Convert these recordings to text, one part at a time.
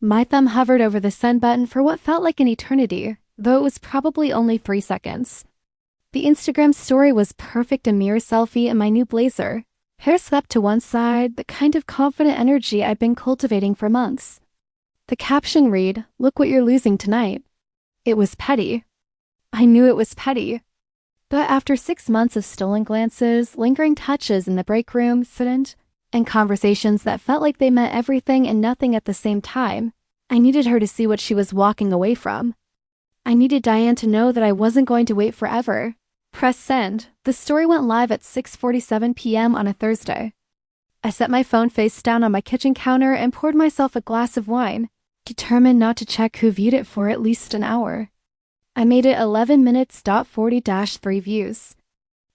My thumb hovered over the send button for what felt like an eternity, though it was probably only 3 seconds. The Instagram story was perfect, a mirror selfie in my new blazer. Hair swept to one side, the kind of confident energy I'd been cultivating for months. The caption read, "Look what you're losing tonight." It was petty. I knew it was petty. But after 6 months of stolen glances, lingering touches in the break room, and conversations that felt like they meant everything and nothing at the same time, I needed her to see what she was walking away from. I needed Diane to know that I wasn't going to wait forever. Press send. The story went live at 6:47 p.m. on a Thursday. I set my phone face down on my kitchen counter and poured myself a glass of wine, determined not to check who viewed it for at least an hour. I made it 11 minutes, 40-3 views.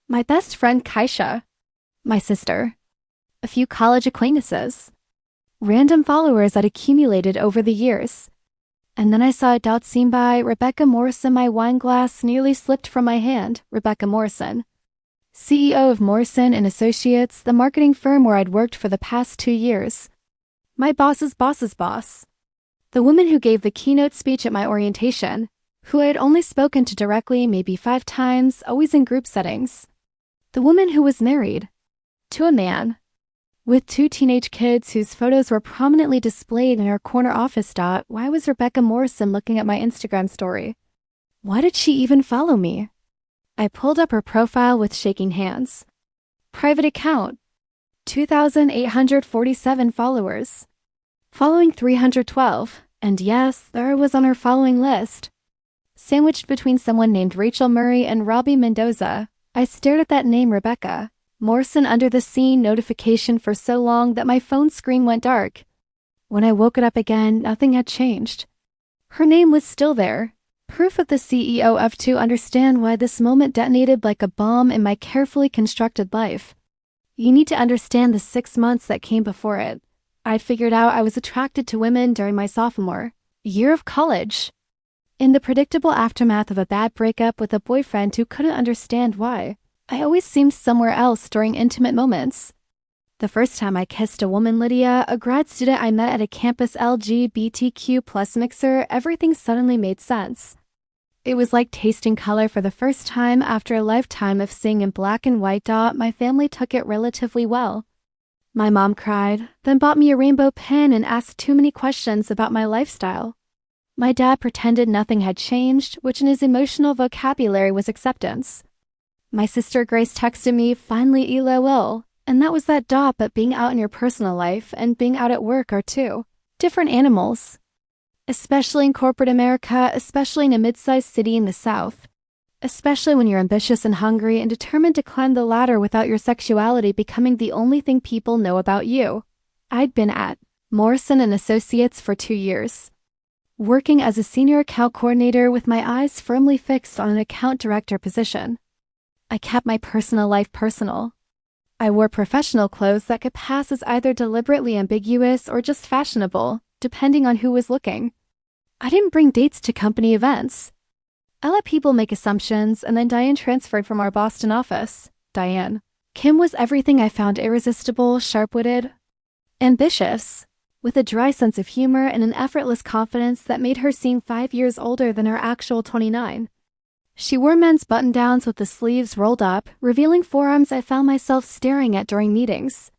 My best friend Kaisha. My sister. A few college acquaintances. Random followers I'd accumulated over the years. And then I saw a dot seen by Rebecca Morrison. My wine glass nearly slipped from my hand. Rebecca Morrison, CEO of Morrison and Associates, the marketing firm where I'd worked for the past 2 years. My boss's boss's boss. The woman who gave the keynote speech at my orientation, who I had only spoken to directly maybe 5 times, always in group settings. The woman who was married. To a man. With 2 teenage kids whose photos were prominently displayed in her corner office. Why was Rebecca Morrison looking at my Instagram story? Why did she even follow me? I pulled up her profile with shaking hands. Private account. 2,847 followers. Following 312, and yes, there I was on her following list. Sandwiched between someone named Rachel Murray and Robbie Mendoza, I stared at that name, Rebecca Morrison, under the scene notification for so long that my phone screen went dark. When I woke it up again, nothing had changed. Her name was still there, proof of the CEO of to understand why this moment detonated like a bomb in my carefully constructed life. You need to understand the 6 months that came before it. I'd figured out I was attracted to women during my sophomore year of college. In the predictable aftermath of a bad breakup with a boyfriend who couldn't understand why, I always seemed somewhere else during intimate moments. The first time I kissed a woman, Lydia, a grad student I met at a campus LGBTQ+ mixer, everything suddenly made sense. It was like tasting color for the first time after a lifetime of seeing in black and white. My family took it relatively well. My mom cried, then bought me a rainbow pen and asked too many questions about my lifestyle. My dad pretended nothing had changed, which in his emotional vocabulary was acceptance. My sister Grace texted me, "Finally LOL," and that was that. But being out in your personal life and being out at work are 2 different animals. Especially in corporate America, especially in a mid-sized city in the South. Especially when you're ambitious and hungry and determined to climb the ladder without your sexuality becoming the only thing people know about you. I'd been at Morrison and Associates for 2 years. Working as a senior account coordinator with my eyes firmly fixed on an account director position. I kept my personal life personal. I wore professional clothes that could pass as either deliberately ambiguous or just fashionable, depending on who was looking. I didn't bring dates to company events. I let people make assumptions, and then Diane transferred from our Boston office. Diane. Kim was everything I found irresistible, sharp-witted, ambitious, with a dry sense of humor and an effortless confidence that made her seem 5 years older than her actual 29. She wore men's button-downs with the sleeves rolled up, revealing forearms I found myself staring at during meetings.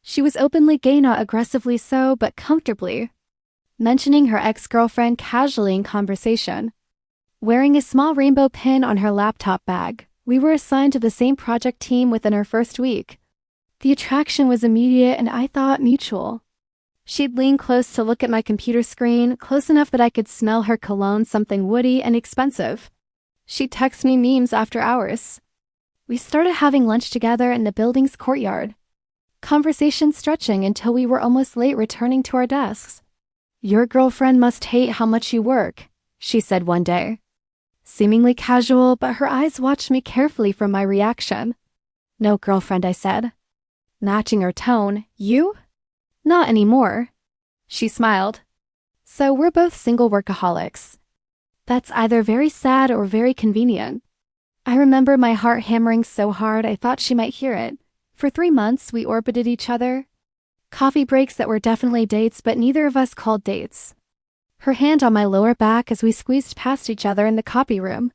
She was openly gay, not aggressively so, but comfortably, mentioning her ex-girlfriend casually in conversation. Wearing a small rainbow pin on her laptop bag, we were assigned to the same project team within her first week. The attraction was immediate and I thought mutual. She'd lean close to look at my computer screen, close enough that I could smell her cologne, something woody and expensive. She'd text me memes after hours. We started having lunch together in the building's courtyard. Conversation stretching until we were almost late returning to our desks. "Your girlfriend must hate how much you work," she said one day. Seemingly casual, but her eyes watched me carefully for my reaction. "No, girlfriend," I said. Matching her tone, "You?" "Not anymore." She smiled. "So we're both single workaholics. That's either very sad or very convenient." I remember my heart hammering so hard I thought she might hear it. For 3 months, we orbited each other. Coffee breaks that were definitely dates, but neither of us called dates. her hand on my lower back as we squeezed past each other in the copy room.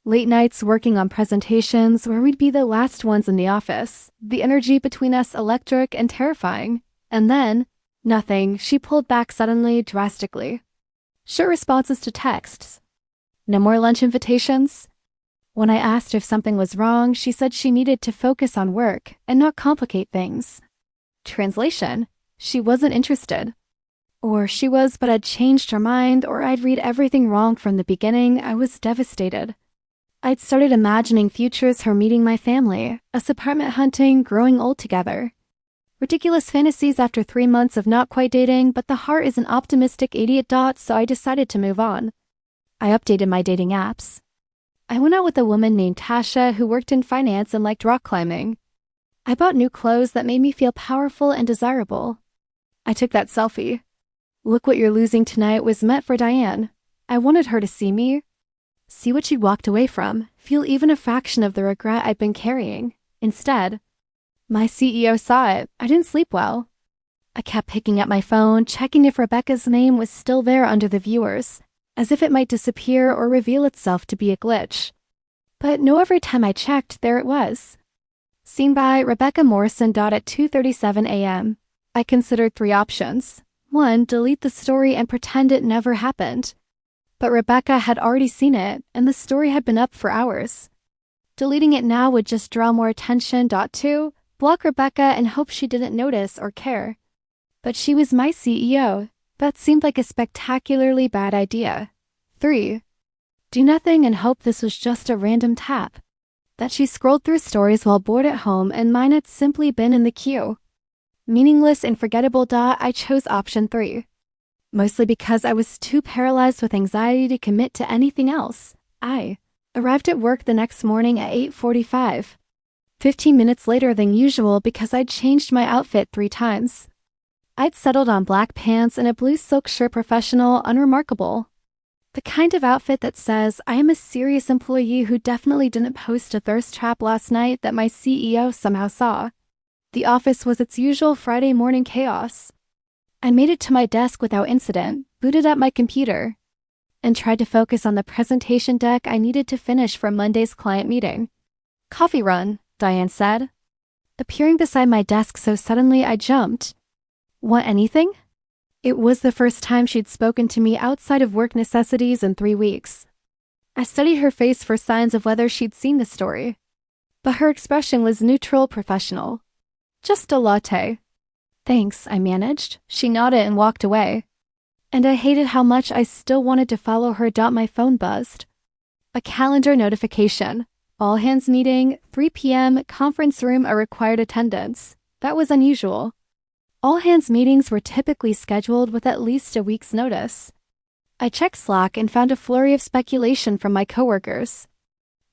Late nights working on presentations where we'd be the last ones in the office, the energy between us electric and terrifying. And then, nothing, she pulled back suddenly, drastically. Short responses to texts. No more lunch invitations. When I asked if something was wrong, she said she needed to focus on work and not complicate things. Translation: she wasn't interested. Or she was but had changed her mind, or I'd read everything wrong from the beginning. I was devastated. I'd started imagining futures, her meeting my family, us apartment hunting, growing old together. Ridiculous fantasies after 3 months of not quite dating, but the heart is an optimistic idiot, so I decided to move on. I updated my dating apps. I went out with a woman named Tasha who worked in finance and liked rock climbing. I bought new clothes that made me feel powerful and desirable. I took that selfie. Look what you're losing tonight was meant for Diane. I wanted her to see me, see what she'd walked away from, feel even a fraction of the regret I'd been carrying. Instead, my CEO saw it. I didn't sleep well. I kept picking up my phone, checking if Rebecca's name was still there under the viewers, as if it might disappear or reveal itself to be a glitch. But no, every time I checked, there it was. Seen by Rebecca Morrison. At 2:37 a.m. I considered 3 options. 1, delete the story and pretend it never happened. But Rebecca had already seen it, and the story had been up for hours. Deleting it now would just draw more attention. 2, block Rebecca and hope she didn't notice or care. But she was my CEO. That seemed like a spectacularly bad idea. 3, do nothing and hope this was just a random tap. That she scrolled through stories while bored at home and mine had simply been in the queue. Meaningless and forgettable. I chose option 3. Mostly because I was too paralyzed with anxiety to commit to anything else. I arrived at work the next morning at 8:45. 15 minutes later than usual because I'd changed my outfit 3 times. I'd settled on black pants and a blue silk shirt. Professional, unremarkable. The kind of outfit that says, I am a serious employee who definitely didn't post a thirst trap last night that my CEO somehow saw. The office was its usual Friday morning chaos. I made it to my desk without incident, booted up my computer, and tried to focus on the presentation deck I needed to finish for Monday's client meeting. Coffee run, Diane said, appearing beside my desk so suddenly I jumped. Want anything? It was the first time she'd spoken to me outside of work necessities in 3 weeks. I studied her face for signs of whether she'd seen the story, but her expression was neutral, professional. Just a latte. Thanks, I managed. She nodded and walked away. And I hated how much I still wanted to follow her. My phone buzzed. A calendar notification. All hands meeting, 3 p.m., conference room, a required attendance. That was unusual. All hands meetings were typically scheduled with at least a week's notice. I checked Slack and found a flurry of speculation from my coworkers.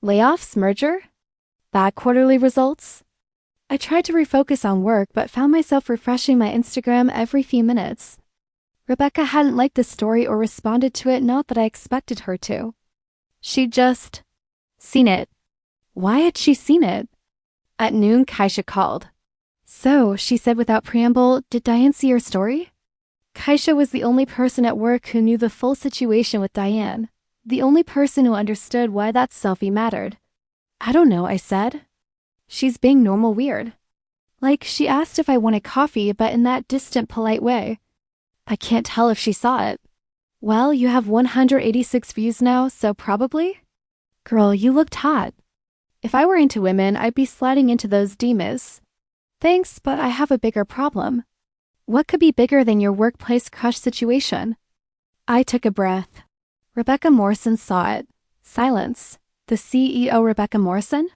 Layoffs, merger? Bad quarterly results? I tried to refocus on work but found myself refreshing my Instagram every few minutes. Rebecca hadn't liked the story or responded to it, not that I expected her to. She'd just seen it. Why had she seen it? At noon, Kaisha called. So, she said without preamble, did Diane see your story? Kaisha was the only person at work who knew the full situation with Diane, the only person who understood why that selfie mattered. I don't know, I said. She's being normal weird. Like, she asked if I wanted coffee, but in that distant, polite way. I can't tell if she saw it. Well, you have 186 views now, so probably? Girl, you looked hot. If I were into women, I'd be sliding into those DMs. Thanks, but I have a bigger problem. What could be bigger than your workplace crush situation? I took a breath. Rebecca Morrison saw it. Silence. The CEO Rebecca Morrison?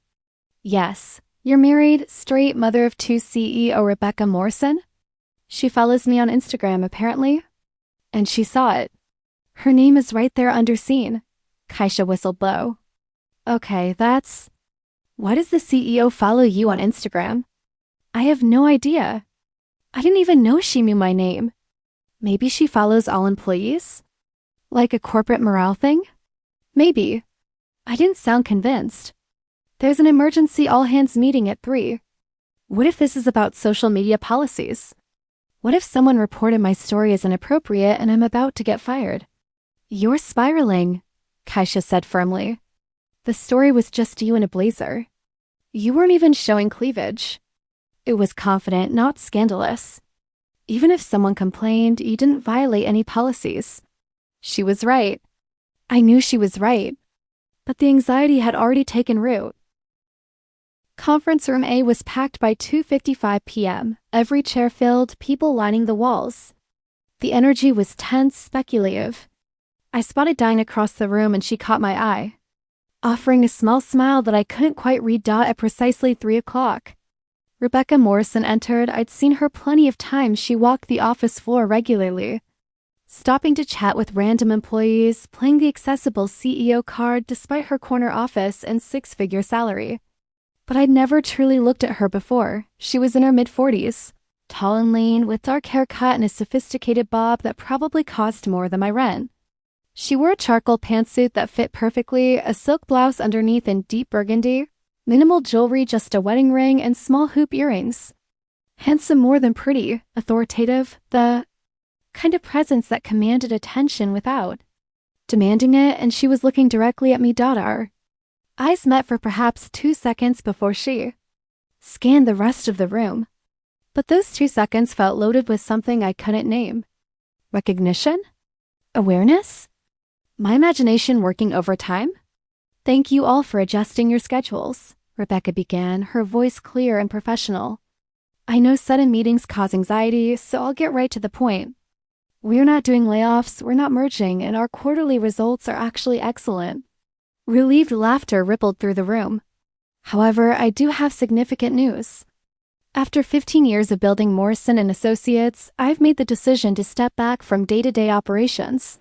Yes. You're married, straight, mother of 2 CEO Rebecca Morrison? She follows me on Instagram, apparently. And she saw it. Her name is right there under seen. Kaisha whistled low. Okay, that's... Why does the CEO follow you on Instagram? I have no idea. I didn't even know she knew my name. Maybe she follows all employees? Like a corporate morale thing? Maybe. I didn't sound convinced. There's an emergency all-hands meeting at 3. What if this is about social media policies? What if someone reported my story as inappropriate and I'm about to get fired? You're spiraling, Kaisha said firmly. The story was just you in a blazer. You weren't even showing cleavage. It was confident, not scandalous. Even if someone complained, you didn't violate any policies. She was right. I knew she was right. But the anxiety had already taken root. Conference room A was packed by 2:55 p.m., every chair filled, people lining the walls. The energy was tense, speculative. I spotted Diane across the room and she caught my eye, offering a small smile that I couldn't quite read at precisely 3 o'clock. Rebecca Morrison entered. I'd seen her plenty of times. She walked the office floor regularly, stopping to chat with random employees, playing the accessible CEO card despite her corner office and 6-figure salary. But I'd never truly looked at her before. She was in her mid-40s, tall and lean, with dark haircut and a sophisticated bob that probably cost more than my rent. She wore a charcoal pantsuit that fit perfectly, a silk blouse underneath in deep burgundy, minimal jewelry, just a wedding ring and small hoop earrings. Handsome more than pretty, authoritative, the kind of presence that commanded attention without demanding it, and she was looking directly at me. Our eyes met for perhaps 2 seconds before she scanned the rest of the room. But those 2 seconds felt loaded with something I couldn't name. Recognition? Awareness? My imagination working overtime? Thank you all for adjusting your schedules, Rebecca began, her voice clear and professional. I know sudden meetings cause anxiety, so I'll get right to the point. We're not doing layoffs, we're not merging, and our quarterly results are actually excellent. Relieved laughter rippled through the room. However, I do have significant news. After 15 years of building Morrison & Associates, I've made the decision to step back from day-to-day operations.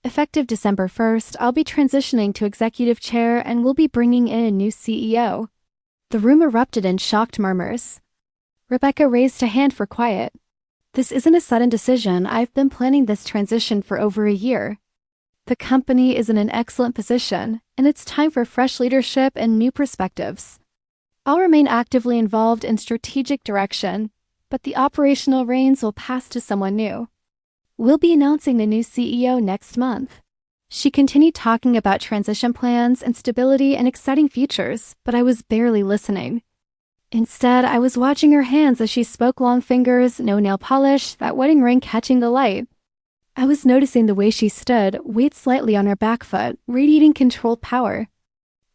Effective December 1st, I'll be transitioning to executive chair and we'll be bringing in a new CEO. The room erupted in shocked murmurs. Rebecca raised a hand for quiet. This isn't a sudden decision. I've been planning this transition for over a year. The company is in an excellent position, and it's time for fresh leadership and new perspectives. I'll remain actively involved in strategic direction, but the operational reins will pass to someone new. We'll be announcing the new CEO next month. She continued talking about transition plans and stability and exciting futures, but I was barely listening. Instead, I was watching her hands as she spoke. Long fingers, no nail polish, that wedding ring catching the light. I was noticing the way she stood, weight slightly on her back foot, radiating controlled power.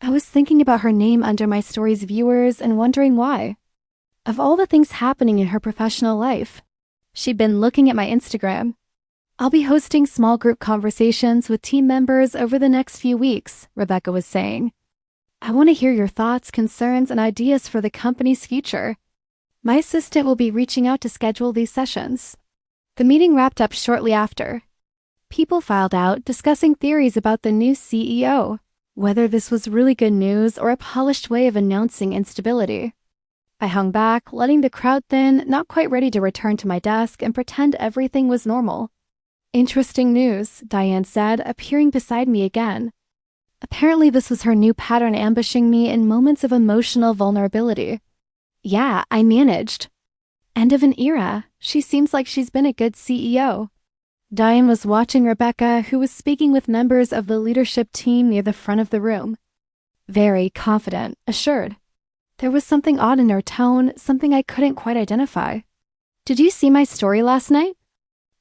I was thinking about her name under my story's viewers and wondering why. Of all the things happening in her professional life, she'd been looking at my Instagram. I'll be hosting small group conversations with team members over the next few weeks, Rebecca was saying. I want to hear your thoughts, concerns, and ideas for the company's future. My assistant will be reaching out to schedule these sessions. The meeting wrapped up shortly after. People filed out, discussing theories about the new CEO, whether this was really good news or a polished way of announcing instability. I hung back, letting the crowd thin, not quite ready to return to my desk and pretend everything was normal. Interesting news, Diane said, appearing beside me again. Apparently this was her new pattern, ambushing me in moments of emotional vulnerability. Yeah, I managed. End of an era. She seems like she's been a good CEO. Diane was watching Rebecca, who was speaking with members of the leadership team near the front of the room. Very confident, assured. There was something odd in her tone, something I couldn't quite identify. Did you see my story last night?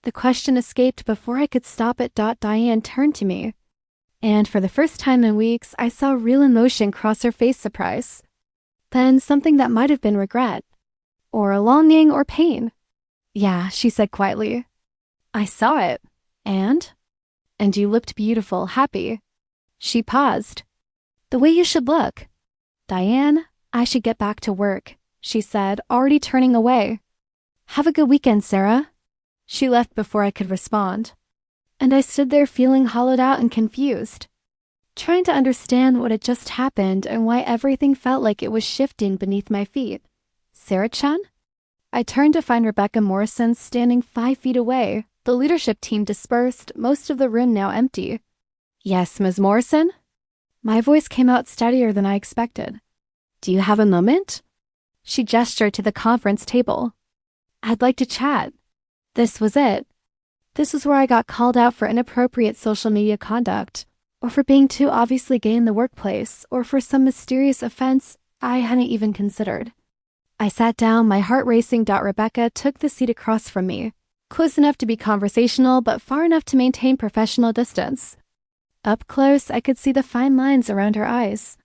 The question escaped before I could stop it. Diane turned to me, and for the first time in weeks, I saw real emotion cross her face. Surprise. Then something that might have been regret, or a longing or pain. Yeah, she said quietly. I saw it. And you looked beautiful, happy. She paused. The way you should look. Diane, I should get back to work, she said, already turning away. Have a good weekend, Sarah. She left before I could respond. And I stood there feeling hollowed out and confused, trying to understand what had just happened and why everything felt like it was shifting beneath my feet. Sarah-chan? I turned to find Rebecca Morrison standing 5 feet away. The leadership team dispersed, most of the room now empty. Yes, Ms. Morrison? My voice came out steadier than I expected. Do you have a moment? She gestured to the conference table. I'd like to chat. This was it. This was where I got called out for inappropriate social media conduct, or for being too obviously gay in the workplace, or for some mysterious offense I hadn't even considered. I sat down, my heart racing. Rebecca took the seat across from me, close enough to be conversational but far enough to maintain professional distance. Up close, I could see the fine lines around her eyes,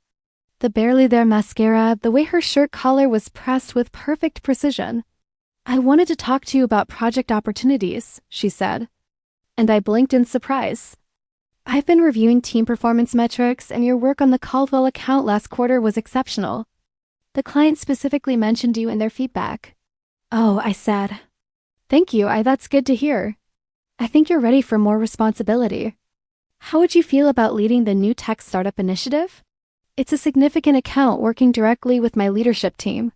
the barely there mascara, the way her shirt collar was pressed with perfect precision. "I wanted to talk to you about project opportunities," she said, and I blinked in surprise. "I've been reviewing team performance metrics, and your work on the Caldwell account last quarter was exceptional. The client specifically mentioned you in their feedback." "Oh," I said. "Thank you, that's good to hear. I think you're ready for more responsibility. How would you feel about leading the new tech startup initiative? It's a significant account working directly with my leadership team.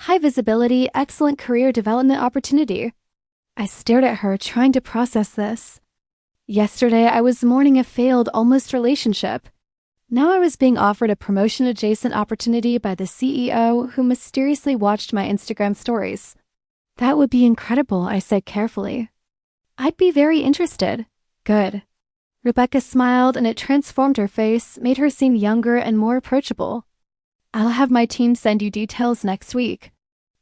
High visibility, excellent career development opportunity." I stared at her, trying to process this. Yesterday, I was mourning a failed, almost relationship. Now I was being offered a promotion-adjacent opportunity by the CEO who mysteriously watched my Instagram stories. "That would be incredible," I said carefully. "I'd be very interested." "Good." Rebecca smiled, and it transformed her face, made her seem younger and more approachable. "I'll have my team send you details next week.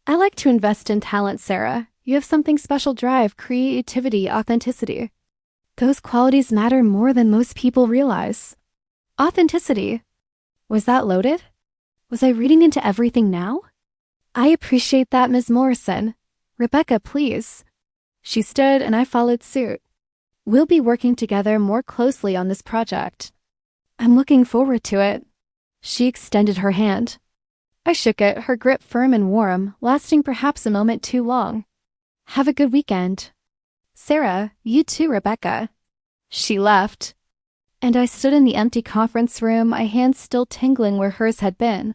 I like to invest in talent, Sarah. You have something special: drive, creativity, authenticity. Those qualities matter more than most people realize." Authenticity. Was that loaded? Was I reading into everything now? "I appreciate that, Ms. Morrison. Rebecca, please." She stood, and I followed suit. "We'll be working together more closely on this project. I'm looking forward to it." She extended her hand. I shook it, her grip firm and warm, lasting perhaps a moment too long. "Have a good weekend." "Sarah, you too, Rebecca." She left, and I stood in the empty conference room, my hands still tingling where hers had been,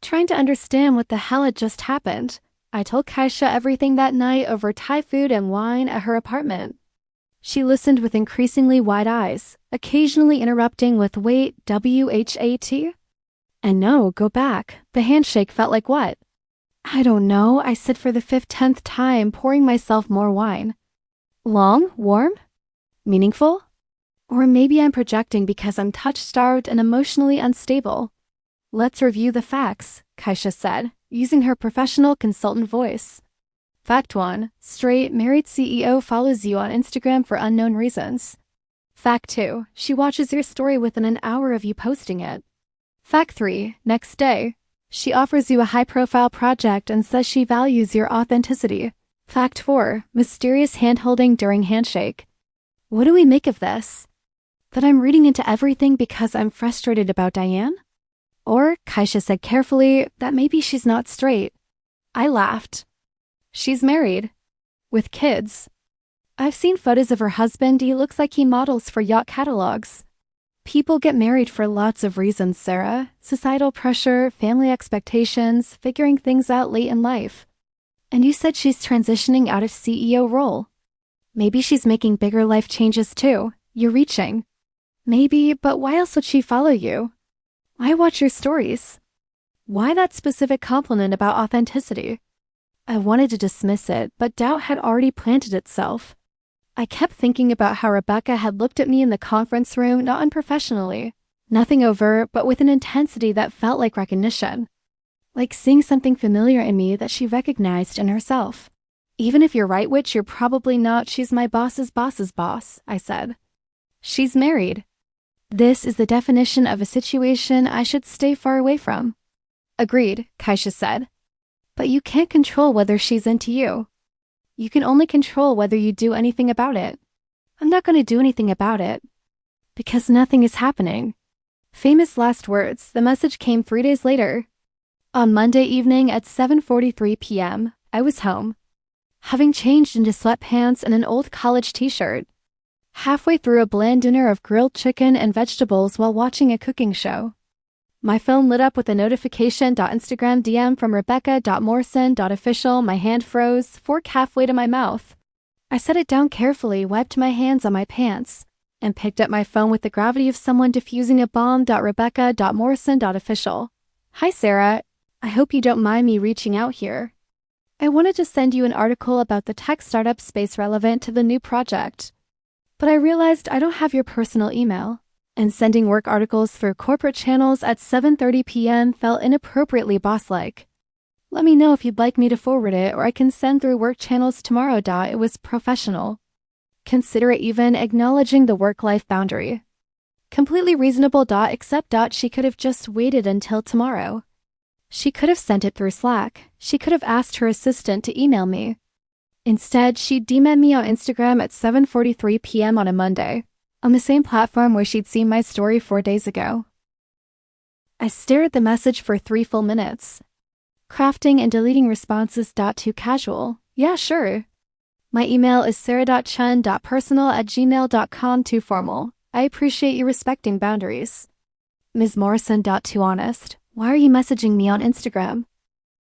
trying to understand what the hell had just happened. I told Kaisha everything that night over Thai food and wine at her apartment. She listened with increasingly wide eyes, occasionally interrupting with, "Wait, WHAT? And no, go back. The handshake felt like what?" "I don't know," I said for the 10th time, pouring myself more wine. "Long? Warm? Meaningful? Or maybe I'm projecting because I'm touch-starved and emotionally unstable." "Let's review the facts," Kaisha said, using her professional consultant voice. "Fact 1. Straight, married CEO follows you on Instagram for unknown reasons. Fact 2. She watches your story within an hour of you posting it. Fact 3. Next day, she offers you a high-profile project and says she values your authenticity. Fact 4. Mysterious hand-holding during handshake. What do we make of this? That I'm reading into everything because I'm frustrated about Diane? Or," Kaisha said carefully, "that maybe she's not straight." I laughed. "She's married. With kids. I've seen photos of her husband. He looks like he models for yacht catalogs. People get married for lots of reasons, Sarah. Societal pressure, family expectations, figuring things out late in life. And you said she's transitioning out of CEO role. Maybe she's making bigger life changes too. You're reaching. Maybe, but why else would she follow you? Why watch your stories? Why that specific compliment about authenticity?" I wanted to dismiss it, but doubt had already planted itself. I kept thinking about how Rebecca had looked at me in the conference room, not unprofessionally, nothing overt, but with an intensity that felt like recognition. Like seeing something familiar in me that she recognized in herself. "Even if you're right, which you're probably not, she's my boss's boss's boss," I said. "She's married. This is the definition of a situation I should stay far away from." "Agreed," Kaisha said. "But you can't control whether she's into you. You can only control whether you do anything about it." "I'm not going to do anything about it. Because nothing is happening." Famous last words. The message came 3 days later. On Monday evening at 7:43 p.m., I was home, having changed into sweatpants and an old college t-shirt, halfway through a bland dinner of grilled chicken and vegetables while watching a cooking show. My phone lit up with a notification. Instagram DM from Rebecca.Morrison.official. My hand froze, fork halfway to my mouth. I set it down carefully, wiped my hands on my pants, and picked up my phone with the gravity of someone defusing a bomb. Rebecca.Morrison.official. "Hi, Sarah. I hope you don't mind me reaching out here. I wanted to send you an article about the tech startup space relevant to the new project, but I realized I don't have your personal email, and sending work articles through corporate channels at 7:30 p.m. felt inappropriately boss-like. Let me know if you'd like me to forward it, or I can send through work channels tomorrow. It was professional. Considerate, even acknowledging the work-life boundary. Completely reasonable. Except she could have just waited until tomorrow. She could have sent it through Slack. She could have asked her assistant to email me. Instead, she DM'd me on Instagram at 7:43 p.m. on a Monday, on the same platform where she'd seen my story 4 days ago. I stared at the message for 3 full minutes. Crafting and deleting responses. Too casual. Yeah, sure. My email is sarah.chun.personal@gmail.com. Too formal. I appreciate you respecting boundaries. Ms. Morrison. Too honest. Why are you messaging me on Instagram?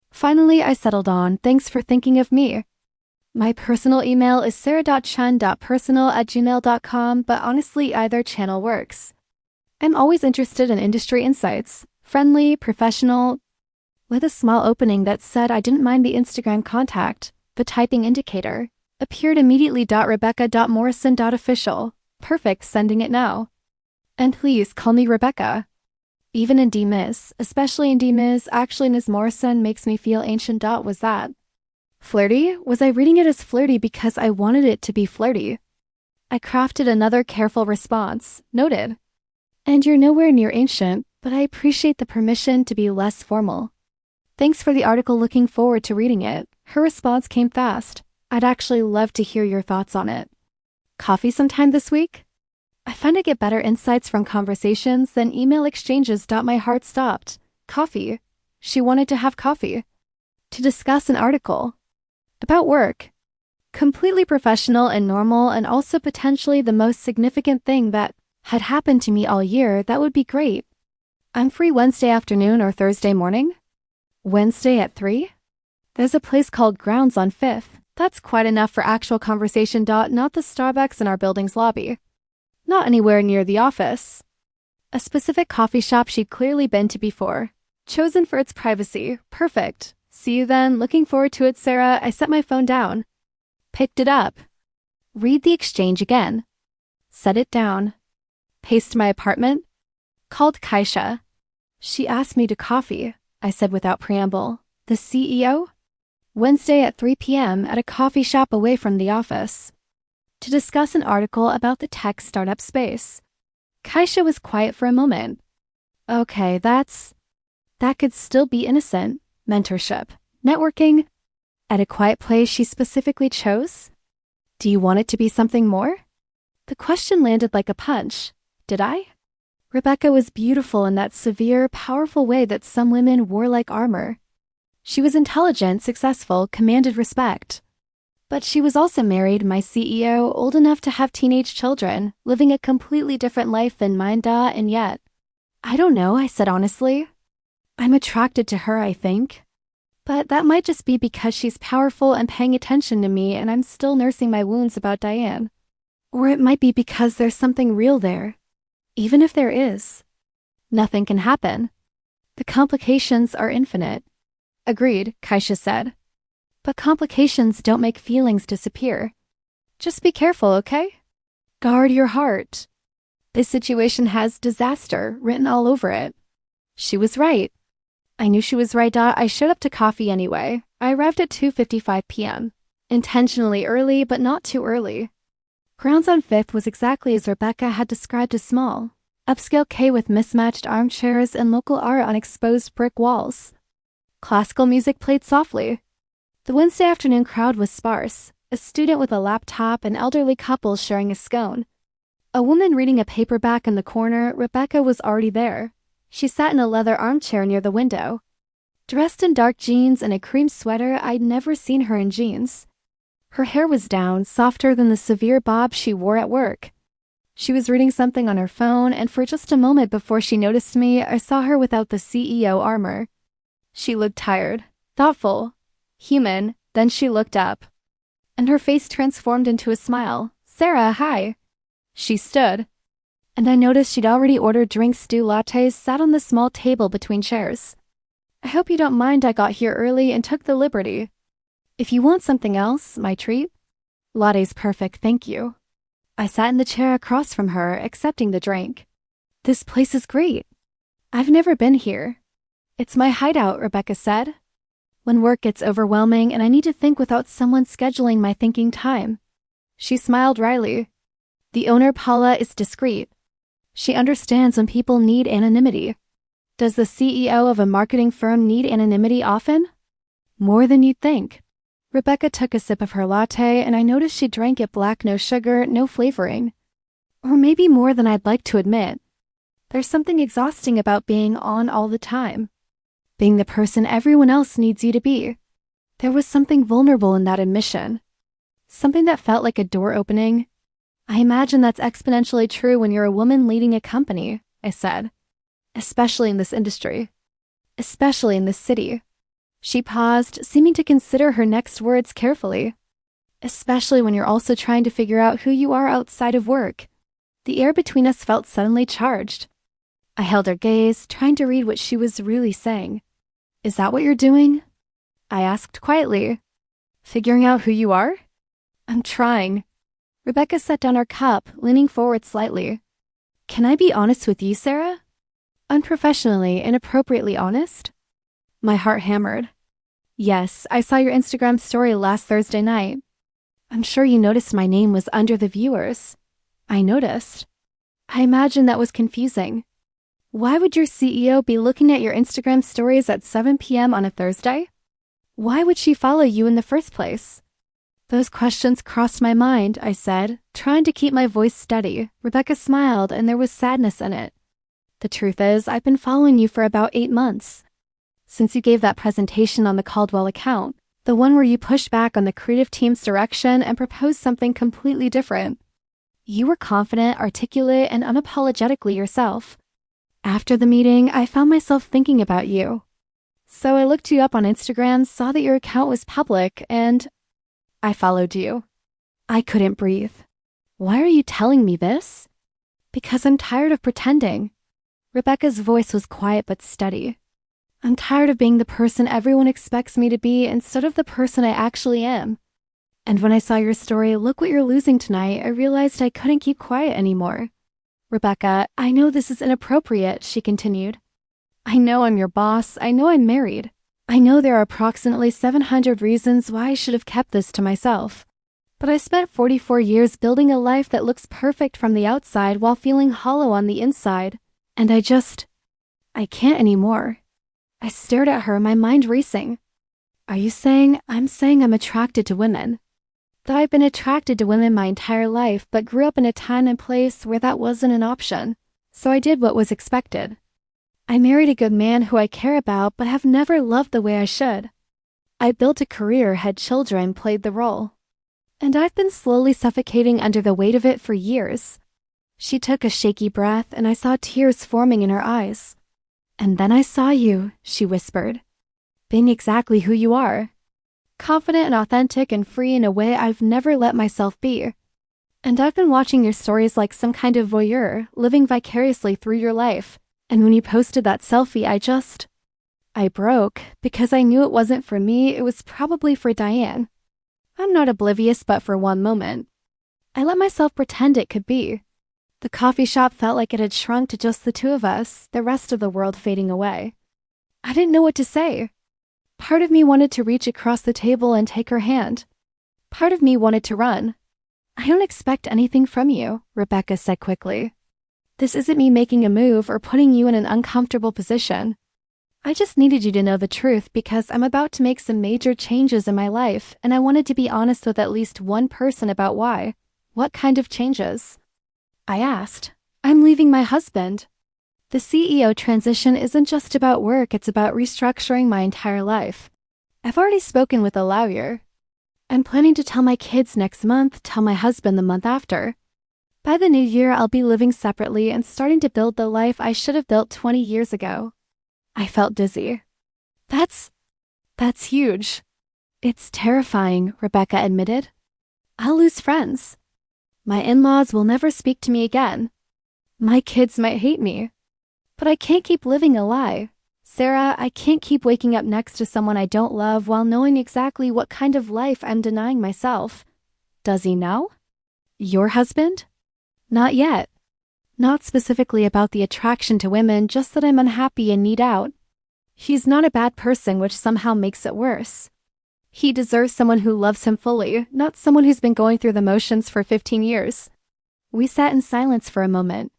Finally, I settled on, thanks for thinking of me. My personal email is sarah.chun.personal@gmail.com, but honestly, either channel works. I'm always interested in industry insights, friendly, professional, with a small opening that said I didn't mind the Instagram contact. The typing indicator appeared immediately. Rebecca.morrison.official. Perfect, sending it now. And please call me Rebecca. Even in D-Miss, especially in D-Miss, actually Ms. Morrison makes me feel ancient. Was that flirty? Was I reading it as flirty because I wanted it to be flirty? I crafted another careful response. Noted. And you're nowhere near ancient, but I appreciate the permission to be less formal. Thanks for the article, looking forward to reading it. Her response came fast. I'd actually love to hear your thoughts on it. Coffee sometime this week? I find I get better insights from conversations than email exchanges. My heart stopped. Coffee. She wanted to have coffee. To discuss an article. About work. Completely professional and normal, and also potentially the most significant thing that had happened to me all year. That would be great. I'm free Wednesday afternoon or Thursday morning. Wednesday at 3? There's a place called Grounds on 5th. That's quite enough for actual conversation. Not the Starbucks in our building's lobby. Not anywhere near the office. A specific coffee shop she'd clearly been to before. Chosen for its privacy. Perfect. See you then. Looking forward to it, Sarah. I set my phone down. Picked it up. Read the exchange again. Set it down. Paced my apartment. Called Kaisha. She asked me to coffee, I said without preamble. The CEO? Wednesday at 3 p.m. at a coffee shop away from the office. To discuss an article about the tech startup space. Kaisha was quiet for a moment. Okay, that could still be innocent. Mentorship. Networking. At a quiet place she specifically chose? Do you want it to be something more? The question landed like a punch. Did I? Rebecca was beautiful in that severe, powerful way that some women wore like armor. She was intelligent, successful, commanded respect. But she was also married, my CEO, old enough to have teenage children, living a completely different life than mine. And yet, I don't know, I said honestly. I'm attracted to her, I think. But that might just be because she's powerful and paying attention to me, and I'm still nursing my wounds about Diane. Or it might be because there's something real there. Even if there is, nothing can happen. The complications are infinite. Agreed, Kaisha said. But complications don't make feelings disappear. Just be careful, okay? Guard your heart. This situation has disaster written all over it. She was right. I knew she was right. I showed up to coffee anyway. I arrived at 2:55 p.m. Intentionally early, but not too early. Grounds on 5th was exactly as Rebecca had described, a small, upscale K with mismatched armchairs and local art on exposed brick walls. Classical music played softly. The Wednesday afternoon crowd was sparse, a student with a laptop, an elderly couple sharing a scone. A woman reading a paperback in the corner. Rebecca was already there. She sat in a leather armchair near the window. Dressed in dark jeans and a cream sweater, I'd never seen her in jeans. Her hair was down, softer than the severe bob she wore at work. She was reading something on her phone, and for just a moment before she noticed me, I saw her without the CEO armor. She looked tired, thoughtful, human. Then she looked up, and her face transformed into a smile. Sarah, hi. She stood, and I noticed she'd already ordered drinks. Stew lattes sat on the small table between chairs. I hope you don't mind I got here early and took the liberty. If you want something else, my treat? Latte's perfect, thank you. I sat in the chair across from her, accepting the drink. This place is great. I've never been here. It's my hideout, Rebecca said. When work gets overwhelming and I need to think without someone scheduling my thinking time. She smiled wryly. The owner, Paula, is discreet. She understands when people need anonymity. Does the CEO of a marketing firm need anonymity often? More than you'd think. Rebecca took a sip of her latte, and I noticed she drank it black, no sugar, no flavoring. Or maybe more than I'd like to admit. There's something exhausting about being on all the time. Being the person everyone else needs you to be. There was something vulnerable in that admission. Something that felt like a door opening. I imagine that's exponentially true when you're a woman leading a company, I said. Especially in this industry. Especially in this city. She paused, seeming to consider her next words carefully. Especially when you're also trying to figure out who you are outside of work. The air between us felt suddenly charged. I held her gaze, trying to read what she was really saying. Is that what you're doing? I asked quietly. Figuring out who you are? I'm trying. Rebecca set down her cup, leaning forward slightly. Can I be honest with you, Sarah? Unprofessionally, inappropriately honest? My heart hammered. Yes, I saw your Instagram story last Thursday night. I'm sure you noticed my name was under the viewers. I noticed. I imagine that was confusing. Why would your CEO be looking at your Instagram stories at 7 p.m. on a Thursday? Why would she follow you in the first place? Those questions crossed my mind, I said, trying to keep my voice steady. Rebecca smiled, and there was sadness in it. The truth is, I've been following you for about 8 months. Since you gave that presentation on the Caldwell account, the one where you pushed back on the creative team's direction and proposed something completely different. You were confident, articulate, and unapologetically yourself. After the meeting, I found myself thinking about you. So I looked you up on Instagram, saw that your account was public, and I followed you. I couldn't breathe. Why are you telling me this? Because I'm tired of pretending. Rebecca's voice was quiet but steady. I'm tired of being the person everyone expects me to be instead of the person I actually am. And when I saw your story, Look What You're Losing Tonight, I realized I couldn't keep quiet anymore. Rebecca, I know this is inappropriate, she continued. I know I'm your boss. I know I'm married. I know there are approximately 700 reasons why I should have kept this to myself. But I spent 44 years building a life that looks perfect from the outside while feeling hollow on the inside. And I can't anymore. I stared at her, my mind racing. Are you saying I'm attracted to women? That I've been attracted to women my entire life, but grew up in a time and place where that wasn't an option. So I did what was expected. I married a good man who I care about, but have never loved the way I should. I built a career, had children, played the role. And I've been slowly suffocating under the weight of it for years. She took a shaky breath, and I saw tears forming in her eyes. And then I saw you, she whispered. Being exactly who you are. Confident and authentic and free in a way I've never let myself be. And I've been watching your stories like some kind of voyeur, living vicariously through your life. And when you posted that selfie, I broke, because I knew it wasn't for me, it was probably for Diane. I'm not oblivious but for one moment. I let myself pretend it could be. The coffee shop felt like it had shrunk to just the two of us, the rest of the world fading away. I didn't know what to say. Part of me wanted to reach across the table and take her hand. Part of me wanted to run. I don't expect anything from you, Rebecca said quickly. This isn't me making a move or putting you in an uncomfortable position. I just needed you to know the truth because I'm about to make some major changes in my life, and I wanted to be honest with at least one person about why. What kind of changes? I asked. I'm leaving my husband. The CEO transition isn't just about work, it's about restructuring my entire life. I've already spoken with a lawyer. I'm planning to tell my kids next month, tell my husband the month after. By the new year, I'll be living separately and starting to build the life I should have built 20 years ago. I felt dizzy. That's huge. It's terrifying, Rebecca admitted. I'll lose friends. My in-laws will never speak to me again. My kids might hate me. But I can't keep living a lie. Sarah, I can't keep waking up next to someone I don't love while knowing exactly what kind of life I'm denying myself. Does he know? Your husband? Not yet. Not specifically about the attraction to women, just that I'm unhappy and need out. He's not a bad person, which somehow makes it worse. He deserves someone who loves him fully, not someone who's been going through the motions for 15 years. We sat in silence for a moment.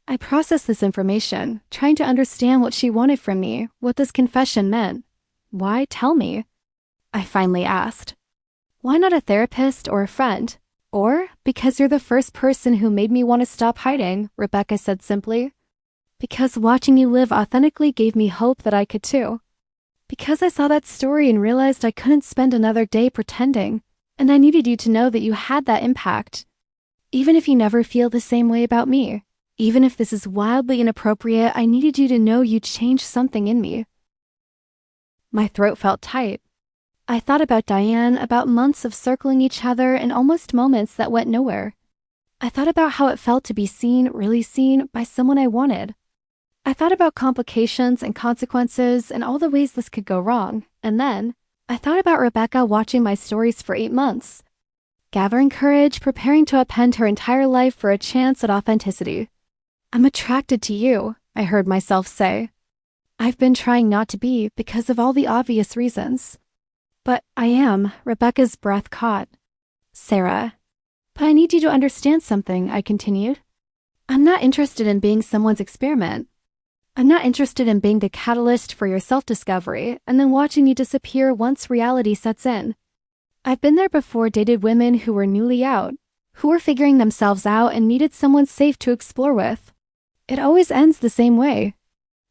I processed this information, trying to understand what she wanted from me, what this confession meant. Why tell me? I finally asked. Why not a therapist or a friend? Or, because you're the first person who made me want to stop hiding, Rebecca said simply. Because watching you live authentically gave me hope that I could too. Because I saw that story and realized I couldn't spend another day pretending, and I needed you to know that you had that impact. Even if you never feel the same way about me, even if this is wildly inappropriate, I needed you to know you changed something in me. My throat felt tight. I thought about Diane, about months of circling each other and almost moments that went nowhere. I thought about how it felt to be seen, really seen, by someone I wanted. I thought about complications and consequences and all the ways this could go wrong, and then I thought about Rebecca watching my stories for 8 months, gathering courage, preparing to upend her entire life for a chance at authenticity. I'm attracted to you, I heard myself say. I've been trying not to be because of all the obvious reasons. But I am, Rebecca's breath caught. Sarah. But I need you to understand something, I continued. I'm not interested in being someone's experiment. I'm not interested in being the catalyst for your self-discovery and then watching you disappear once reality sets in. I've been there before, dated women who were newly out, who were figuring themselves out and needed someone safe to explore with. It always ends the same way.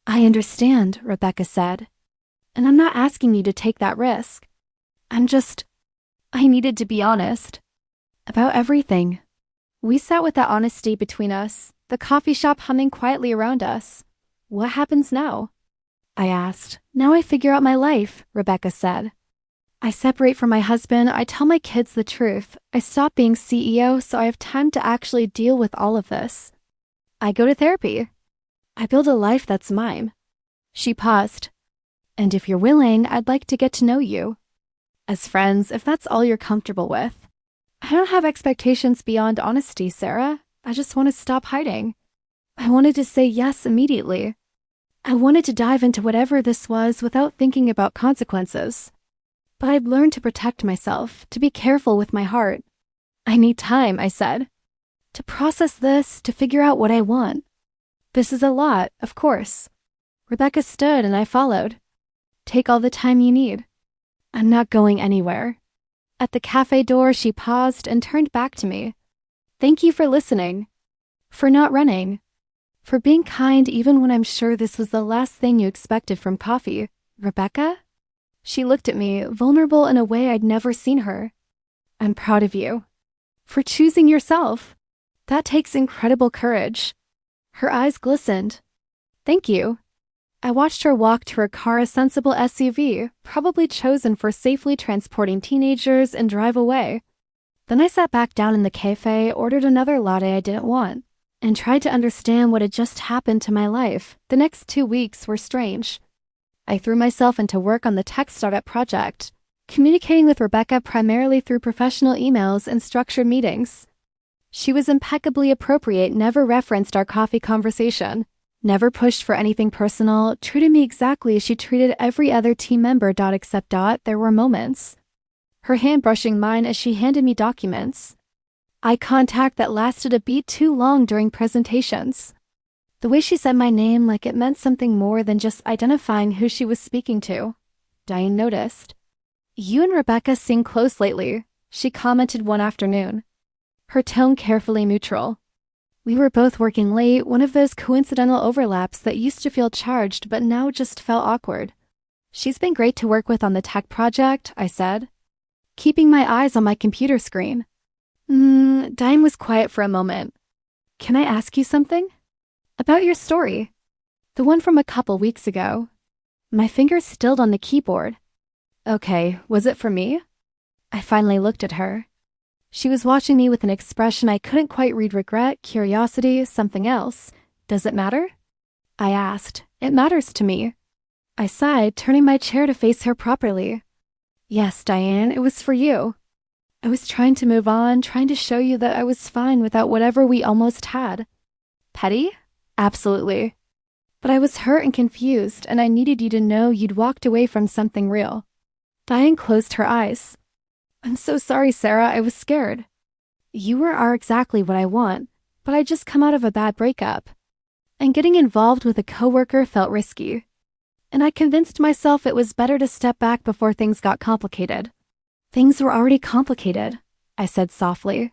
I understand, Rebecca said. And I'm not asking you to take that risk. I needed to be honest. About everything. We sat with that honesty between us, the coffee shop humming quietly around us. What happens now? I asked. Now I figure out my life, Rebecca said. I separate from my husband, I tell my kids the truth. I stop being CEO so I have time to actually deal with all of this. I go to therapy. I build a life that's mine. She paused. And if you're willing, I'd like to get to know you. As friends, if that's all you're comfortable with. I don't have expectations beyond honesty, Sarah. I just want to stop hiding. I wanted to say yes immediately. I wanted to dive into whatever this was without thinking about consequences. But I'd learned to protect myself, to be careful with my heart. I need time, I said. To process this, to figure out what I want. This is a lot, of course. Rebecca stood and I followed. Take all the time you need. I'm not going anywhere. At the cafe door, she paused and turned back to me. Thank you for listening. For not running. For being kind even when I'm sure this was the last thing you expected from coffee. Rebecca? She looked at me, vulnerable in a way I'd never seen her. I'm proud of you. For choosing yourself. That takes incredible courage. Her eyes glistened. Thank you. I watched her walk to her car, a sensible SUV, probably chosen for safely transporting teenagers, and drive away. Then I sat back down in the cafe, ordered another latte I didn't want, and tried to understand what had just happened to my life. The next 2 weeks were strange. I threw myself into work on the tech startup project, communicating with Rebecca primarily through professional emails and structured meetings. She was impeccably appropriate, never referenced our coffee conversation, never pushed for anything personal, treated me exactly as she treated every other team member. Except there were moments. Her hand brushing mine as she handed me documents. Eye contact that lasted a beat too long during presentations. The way she said my name like it meant something more than just identifying who she was speaking to. Diane noticed. You and Rebecca seem close lately, she commented one afternoon. Her tone carefully neutral. We were both working late, one of those coincidental overlaps that used to feel charged but now just felt awkward. She's been great to work with on the tech project, I said, keeping my eyes on my computer screen. Diane was quiet for a moment. Can I ask you something? About your story. The one from a couple weeks ago. My fingers stilled on the keyboard. Okay, was it for me? I finally looked at her. She was watching me with an expression I couldn't quite read. Regret, curiosity, something else. Does it matter? I asked. It matters to me. I sighed, turning my chair to face her properly. Yes, Diane, it was for you. I was trying to move on, trying to show you that I was fine without whatever we almost had. Petty? Absolutely. But I was hurt and confused, and I needed you to know you'd walked away from something real. Diane closed her eyes. I'm so sorry, Sarah, I was scared. You are exactly what I want, but I just come out of a bad breakup. And getting involved with a coworker felt risky. And I convinced myself it was better to step back before things got complicated. Things were already complicated, I said softly.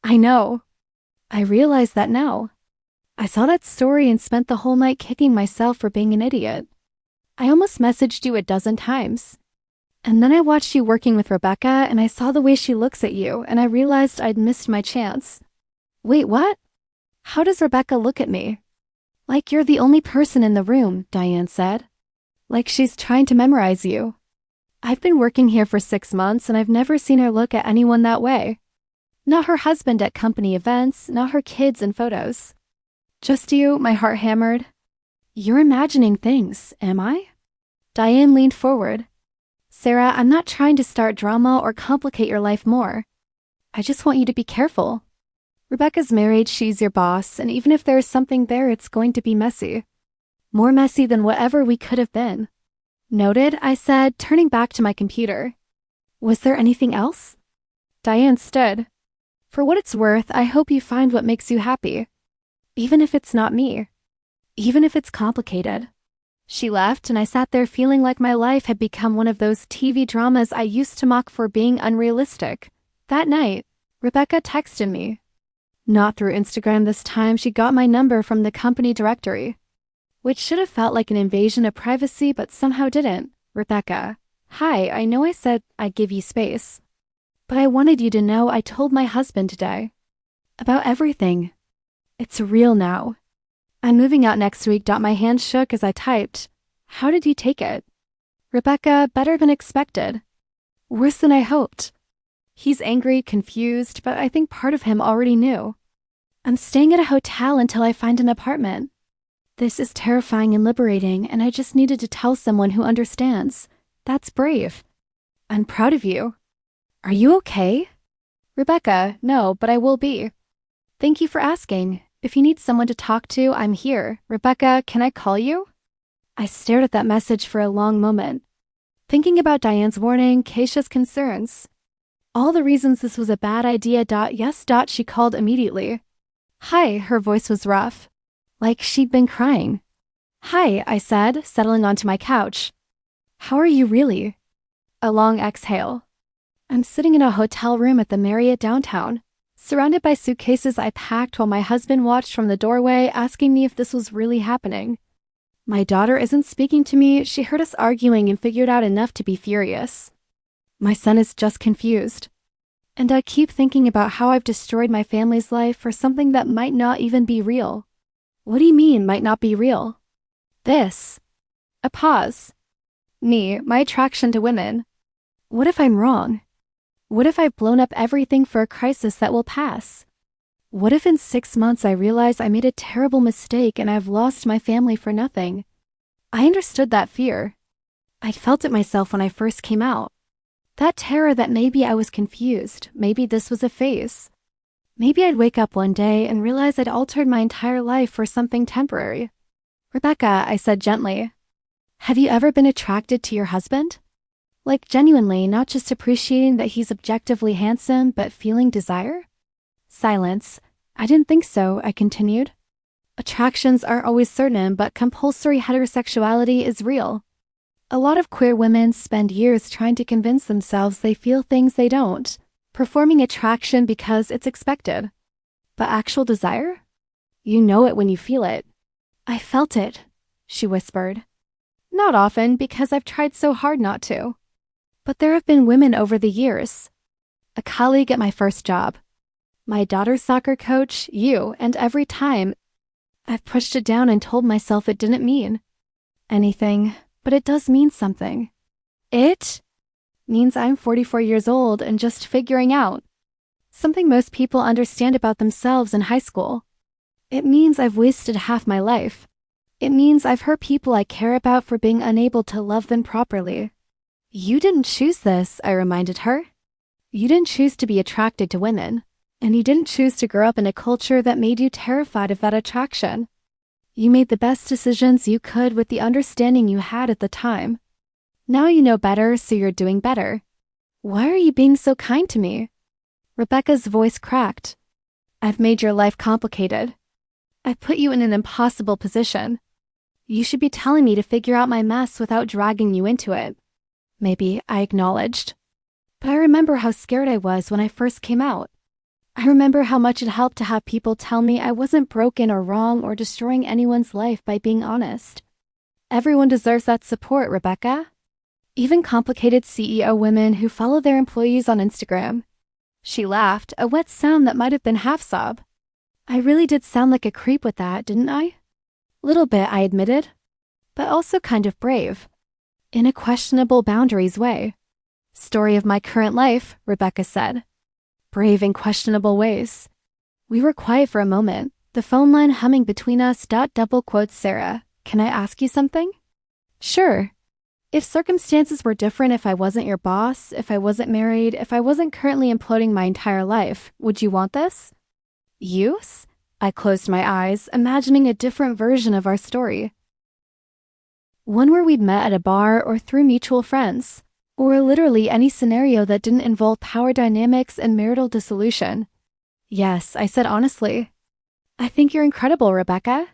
I know. I realize that now. I saw that story and spent the whole night kicking myself for being an idiot. I almost messaged you a dozen times. And then I watched you working with Rebecca, and I saw the way she looks at you, and I realized I'd missed my chance. Wait, what? How does Rebecca look at me? Like you're the only person in the room, Diane said. Like she's trying to memorize you. I've been working here for 6 months, and I've never seen her look at anyone that way. Not her husband at company events, not her kids in photos. Just you, my heart hammered. You're imagining things, am I? Diane leaned forward. Sarah, I'm not trying to start drama or complicate your life more. I just want you to be careful. Rebecca's married, she's your boss, and even if there's something there, it's going to be messy. More messy than whatever we could have been. Noted, I said, turning back to my computer. Was there anything else? Diane stood. For what it's worth, I hope you find what makes you happy. Even if it's not me. Even if it's complicated. She left, and I sat there feeling like my life had become one of those TV dramas I used to mock for being unrealistic. That night, Rebecca texted me. Not through Instagram this time, she got my number from the company directory. Which should have felt like an invasion of privacy, but somehow didn't. Rebecca. Hi, I know I said I'd give you space. But I wanted you to know I told my husband today. About everything. It's real now. I'm moving out next week. My hands shook as I typed. How did you take it? Rebecca, better than expected. Worse than I hoped. He's angry, confused, but I think part of him already knew. I'm staying at a hotel until I find an apartment. This is terrifying and liberating, and I just needed to tell someone who understands. That's brave. I'm proud of you. Are you okay? Rebecca, no, but I will be. Thank you for asking. If you need someone to talk to, I'm here. Rebecca, can I call you? I stared at that message for a long moment, thinking about Diane's warning, Keisha's concerns. All the reasons this was a bad idea. Yes. She called immediately. Hi, her voice was rough. Like she'd been crying. Hi, I said, settling onto my couch. How are you really? A long exhale. I'm sitting in a hotel room at the Marriott downtown, surrounded by suitcases I packed while my husband watched from the doorway, asking me if this was really happening. My daughter isn't speaking to me. She heard us arguing and figured out enough to be furious. My son is just confused. And I keep thinking about how I've destroyed my family's life for something that might not even be real. What do you mean, might not be real? This. A pause. Me, my attraction to women. What if I'm wrong? What if I've blown up everything for a crisis that will pass? What if in 6 months I realize I made a terrible mistake and I've lost my family for nothing? I understood that fear. I'd felt it myself when I first came out. That terror that maybe I was confused, maybe this was a phase. Maybe I'd wake up one day and realize I'd altered my entire life for something temporary. Rebecca, I said gently, have you ever been attracted to your husband? Like genuinely, not just appreciating that he's objectively handsome, but feeling desire? Silence. I didn't think so, I continued. Attractions aren't always certain, but compulsory heterosexuality is real. A lot of queer women spend years trying to convince themselves they feel things they don't, performing attraction because it's expected. But actual desire? You know it when you feel it. I felt it, she whispered. Not often, because I've tried so hard not to. But there have been women over the years. A colleague at my first job. My daughter's soccer coach, you, and every time, I've pushed it down and told myself it didn't mean anything, but it does mean something. It means I'm 44 years old and just figuring out something most people understand about themselves in high school. It means I've wasted half my life. It means I've hurt people I care about for being unable to love them properly. You didn't choose this, I reminded her. You didn't choose to be attracted to women, and you didn't choose to grow up in a culture that made you terrified of that attraction. You made the best decisions you could with the understanding you had at the time. Now you know better, so you're doing better. Why are you being so kind to me? Rebecca's voice cracked. I've made your life complicated. I've put you in an impossible position. You should be telling me to figure out my mess without dragging you into it. Maybe, I acknowledged. But I remember how scared I was when I first came out. I remember how much it helped to have people tell me I wasn't broken or wrong or destroying anyone's life by being honest. Everyone deserves that support, Rebecca. Even complicated CEO women who follow their employees on Instagram. She laughed, a wet sound that might have been half-sob. I really did sound like a creep with that, didn't I? Little bit, I admitted. But also kind of brave. In a questionable boundaries way. Story of my current life, Rebecca said. Brave in questionable ways. We were quiet for a moment, the phone line humming between us. Double quotes Sarah. Can I ask you something? Sure. If circumstances were different, if I wasn't your boss, if I wasn't married, if I wasn't currently imploding my entire life, would you want this? Use? I closed my eyes, imagining a different version of our story. One where we'd met at a bar or through mutual friends, or literally any scenario that didn't involve power dynamics and marital dissolution. Yes, I said honestly. I think you're incredible, Rebecca.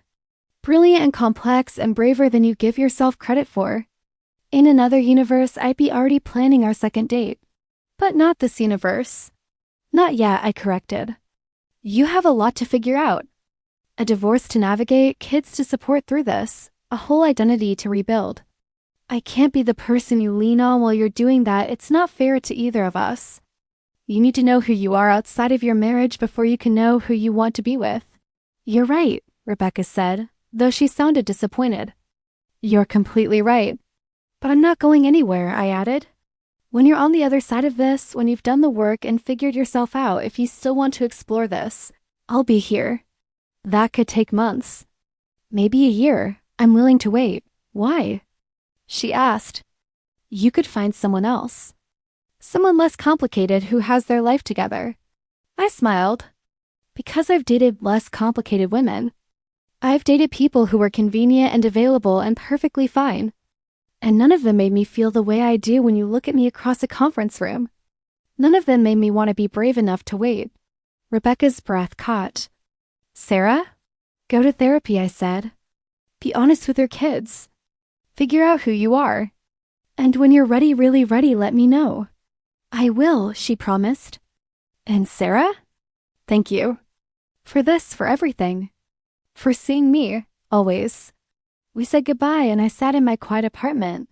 Brilliant and complex and braver than you give yourself credit for. In another universe, I'd be already planning our second date. But not this universe. Not yet, I corrected. You have a lot to figure out. A divorce to navigate, kids to support through this, a whole identity to rebuild. I can't be the person you lean on while you're doing that. It's not fair to either of us. You need to know who you are outside of your marriage before you can know who you want to be with. You're right, Rebecca said, though she sounded disappointed. You're completely right. But I'm not going anywhere, I added. When you're on the other side of this, when you've done the work and figured yourself out, if you still want to explore this, I'll be here. That could take months. Maybe a year. I'm willing to wait. Why? She asked. You could find someone else. Someone less complicated who has their life together. I smiled. Because I've dated less complicated women. I've dated people who were convenient and available and perfectly fine. And none of them made me feel the way I do when you look at me across a conference room. None of them made me want to be brave enough to wait. Rebecca's breath caught. Sarah? Go to therapy, I said. Be honest with your kids. Figure out who you are. And when you're ready, really ready, let me know. I will, she promised. And Sarah? Thank you. For this, for everything. For seeing me, always. We said goodbye and I sat in my quiet apartment,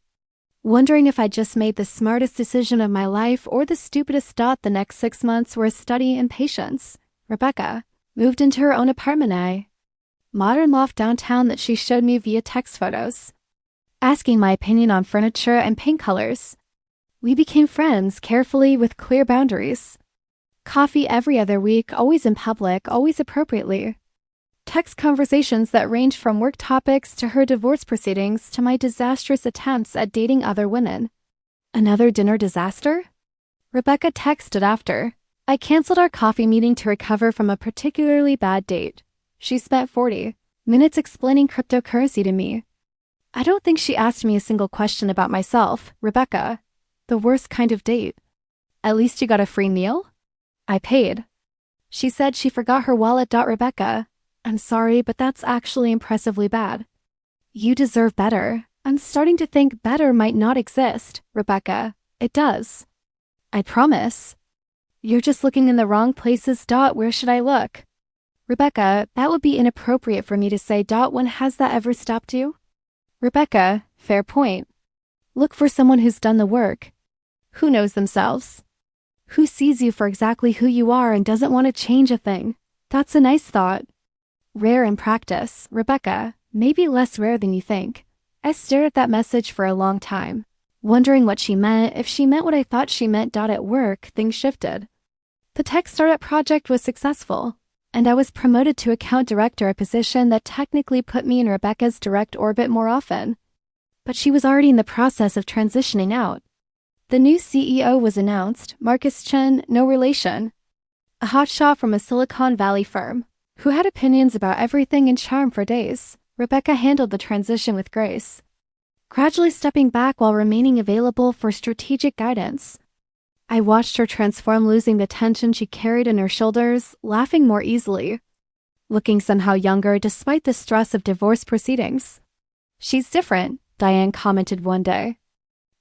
wondering if I just made the smartest decision of my life or the stupidest thought. The next 6 months were a study in patience. Rebecca moved into her own apartment, modern loft downtown that she showed me via text photos, asking my opinion on furniture and paint colors. We became friends, carefully with clear boundaries. Coffee every other week, always in public, always appropriately. Text conversations that ranged from work topics to her divorce proceedings to my disastrous attempts at dating other women. Another dinner disaster? Rebecca texted after. I canceled our coffee meeting to recover from a particularly bad date. She spent 40 minutes explaining cryptocurrency to me. I don't think she asked me a single question about myself, Rebecca. The worst kind of date. At least you got a free meal? I paid. She said she forgot her wallet. Rebecca. I'm sorry, but that's actually impressively bad. You deserve better. I'm starting to think better might not exist, Rebecca. It does. I promise. You're just looking in the wrong places. Where should I look? Rebecca, that would be inappropriate for me to say. When has that ever stopped you? Rebecca, fair point. Look for someone who's done the work. Who knows themselves. Who sees you for exactly who you are and doesn't want to change a thing. That's a nice thought. Rare in practice, Rebecca, maybe less rare than you think. I stared at that message for a long time, wondering what she meant. If she meant what I thought she meant. At work, things shifted. The tech startup project was successful. and I was promoted to account director, a position that technically put me in Rebecca's direct orbit more often. But she was already in the process of transitioning out. The new CEO was announced, Marcus Chen, no relation. A hotshot from a Silicon Valley firm, who had opinions about everything and charm for days. Rebecca handled the transition with grace, gradually stepping back while remaining available for strategic guidance. I watched her transform, losing the tension she carried in her shoulders, laughing more easily, looking somehow younger despite the stress of divorce proceedings. "She's different," Diane commented one day.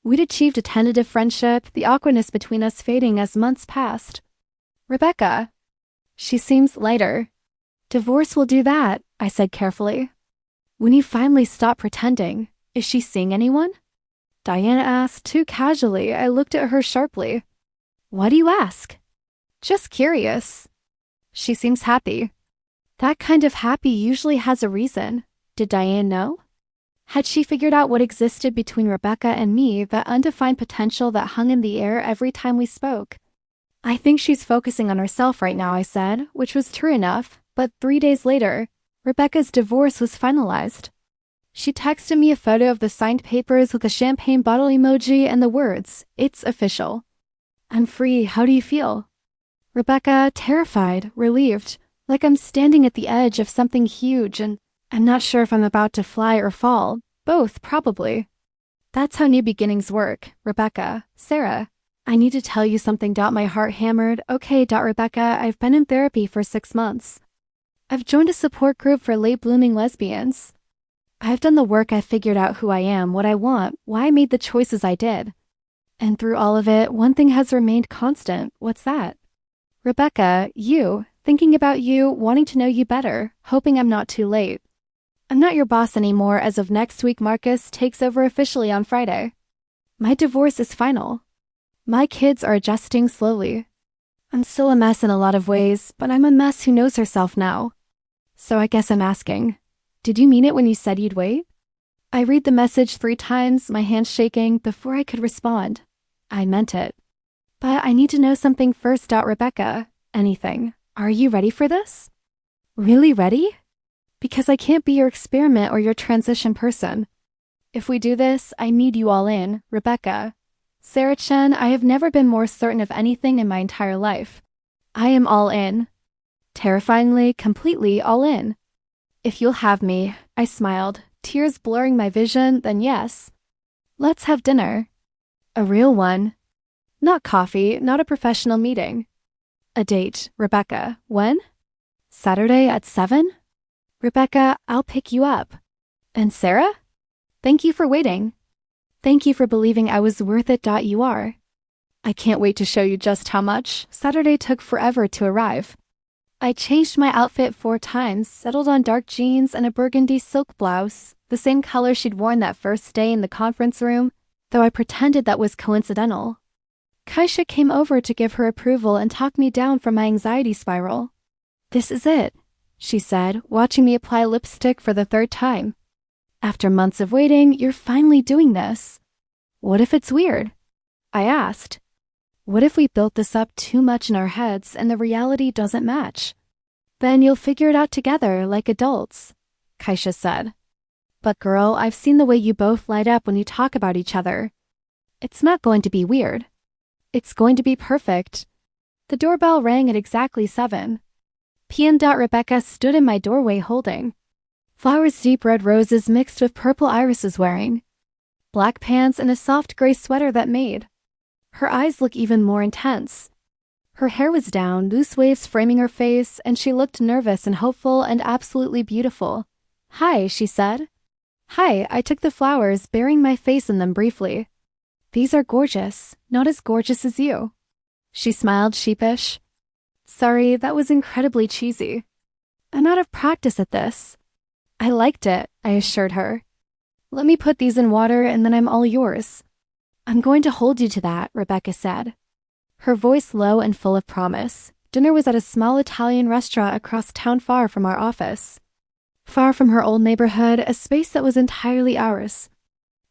We'd achieved a tentative friendship, the awkwardness between us fading as months passed. "Rebecca, she seems lighter." "Divorce will do that," I said carefully. "When you finally stop pretending, is she seeing anyone?" Diana asked too casually. I looked at her sharply. "Why do you ask?" "Just curious." "She seems happy." "That kind of happy usually has a reason." Did Diane know? Had she figured out what existed between Rebecca and me, that undefined potential that hung in the air every time we spoke? "I think she's focusing on herself right now," I said, which was true enough. But 3 days later, Rebecca's divorce was finalized. She texted me a photo of the signed papers with a champagne bottle emoji and the words, "It's official." "I'm free. How do you feel?" Rebecca, terrified, relieved, like I'm standing at the edge of something huge and I'm not sure if I'm about to fly or fall. Both, probably. "That's how new beginnings work, Rebecca." "Sarah, I need to tell you something." My heart hammered. "Okay, Rebecca, I've been in therapy for 6 months. I've joined a support group for late-blooming lesbians. I've done the work. I've figured out who I am, what I want, why I made the choices I did. And through all of it, one thing has remained constant." "What's that?" "Rebecca, you, thinking about you, wanting to know you better, hoping I'm not too late. I'm not your boss anymore as of next week. Marcus takes over officially on Friday. My divorce is final. My kids are adjusting slowly. I'm still a mess in a lot of ways, but I'm a mess who knows herself now. So I guess I'm asking, did you mean it when you said you'd wait?" I read the message 3 times, my hands shaking, before I could respond. I meant it. "But I need to know something first. Rebecca. Anything. Are you ready for this?" "Really ready?" "Because I can't be your experiment or your transition person. If we do this, I need you all in, Rebecca. Sarah Chen, I have never been more certain of anything in my entire life. I am all in. Terrifyingly, completely all in. If you'll have me," I smiled, tears blurring my vision. "Then yes. Let's have dinner. A real one. Not coffee, not a professional meeting. A date, Rebecca. When?" "Saturday at 7? "Rebecca, I'll pick you up." "And Sarah? Thank you for waiting. Thank you for believing I was worth it. You are. I can't wait to show you just how much." Saturday took forever to arrive. I changed my outfit 4 times, settled on dark jeans and a burgundy silk blouse, the same color she'd worn that first day in the conference room, though I pretended that was coincidental. Kaisha came over to give her approval and talk me down from my anxiety spiral. "This is it," she said, watching me apply lipstick for the 3rd time. "After months of waiting, you're finally doing this. What if it's weird?" I asked. "What if we built this up too much in our heads and the reality doesn't match?" "Then you'll figure it out together like adults," Kaisha said. "But girl, I've seen the way you both light up when you talk about each other. It's not going to be weird. It's going to be perfect." The doorbell rang at exactly 7 p.m. Rebecca stood in my doorway holding flowers, deep red roses mixed with purple irises, wearing black pants and a soft gray sweater that made her eyes look even more intense. Her hair was down, loose waves framing her face, and she looked nervous and hopeful and absolutely beautiful. "Hi," she said. "Hi." I took the flowers, burying my face in them briefly. "These are gorgeous, not as gorgeous as you." She smiled, sheepish. "Sorry, that was incredibly cheesy. I'm out of practice at this." "I liked it," I assured her. "Let me put these in water and then I'm all yours." "I'm going to hold you to that," Rebecca said, her voice low and full of promise. Dinner was at a small Italian restaurant across town, far from our office, far from her old neighborhood, a space that was entirely ours.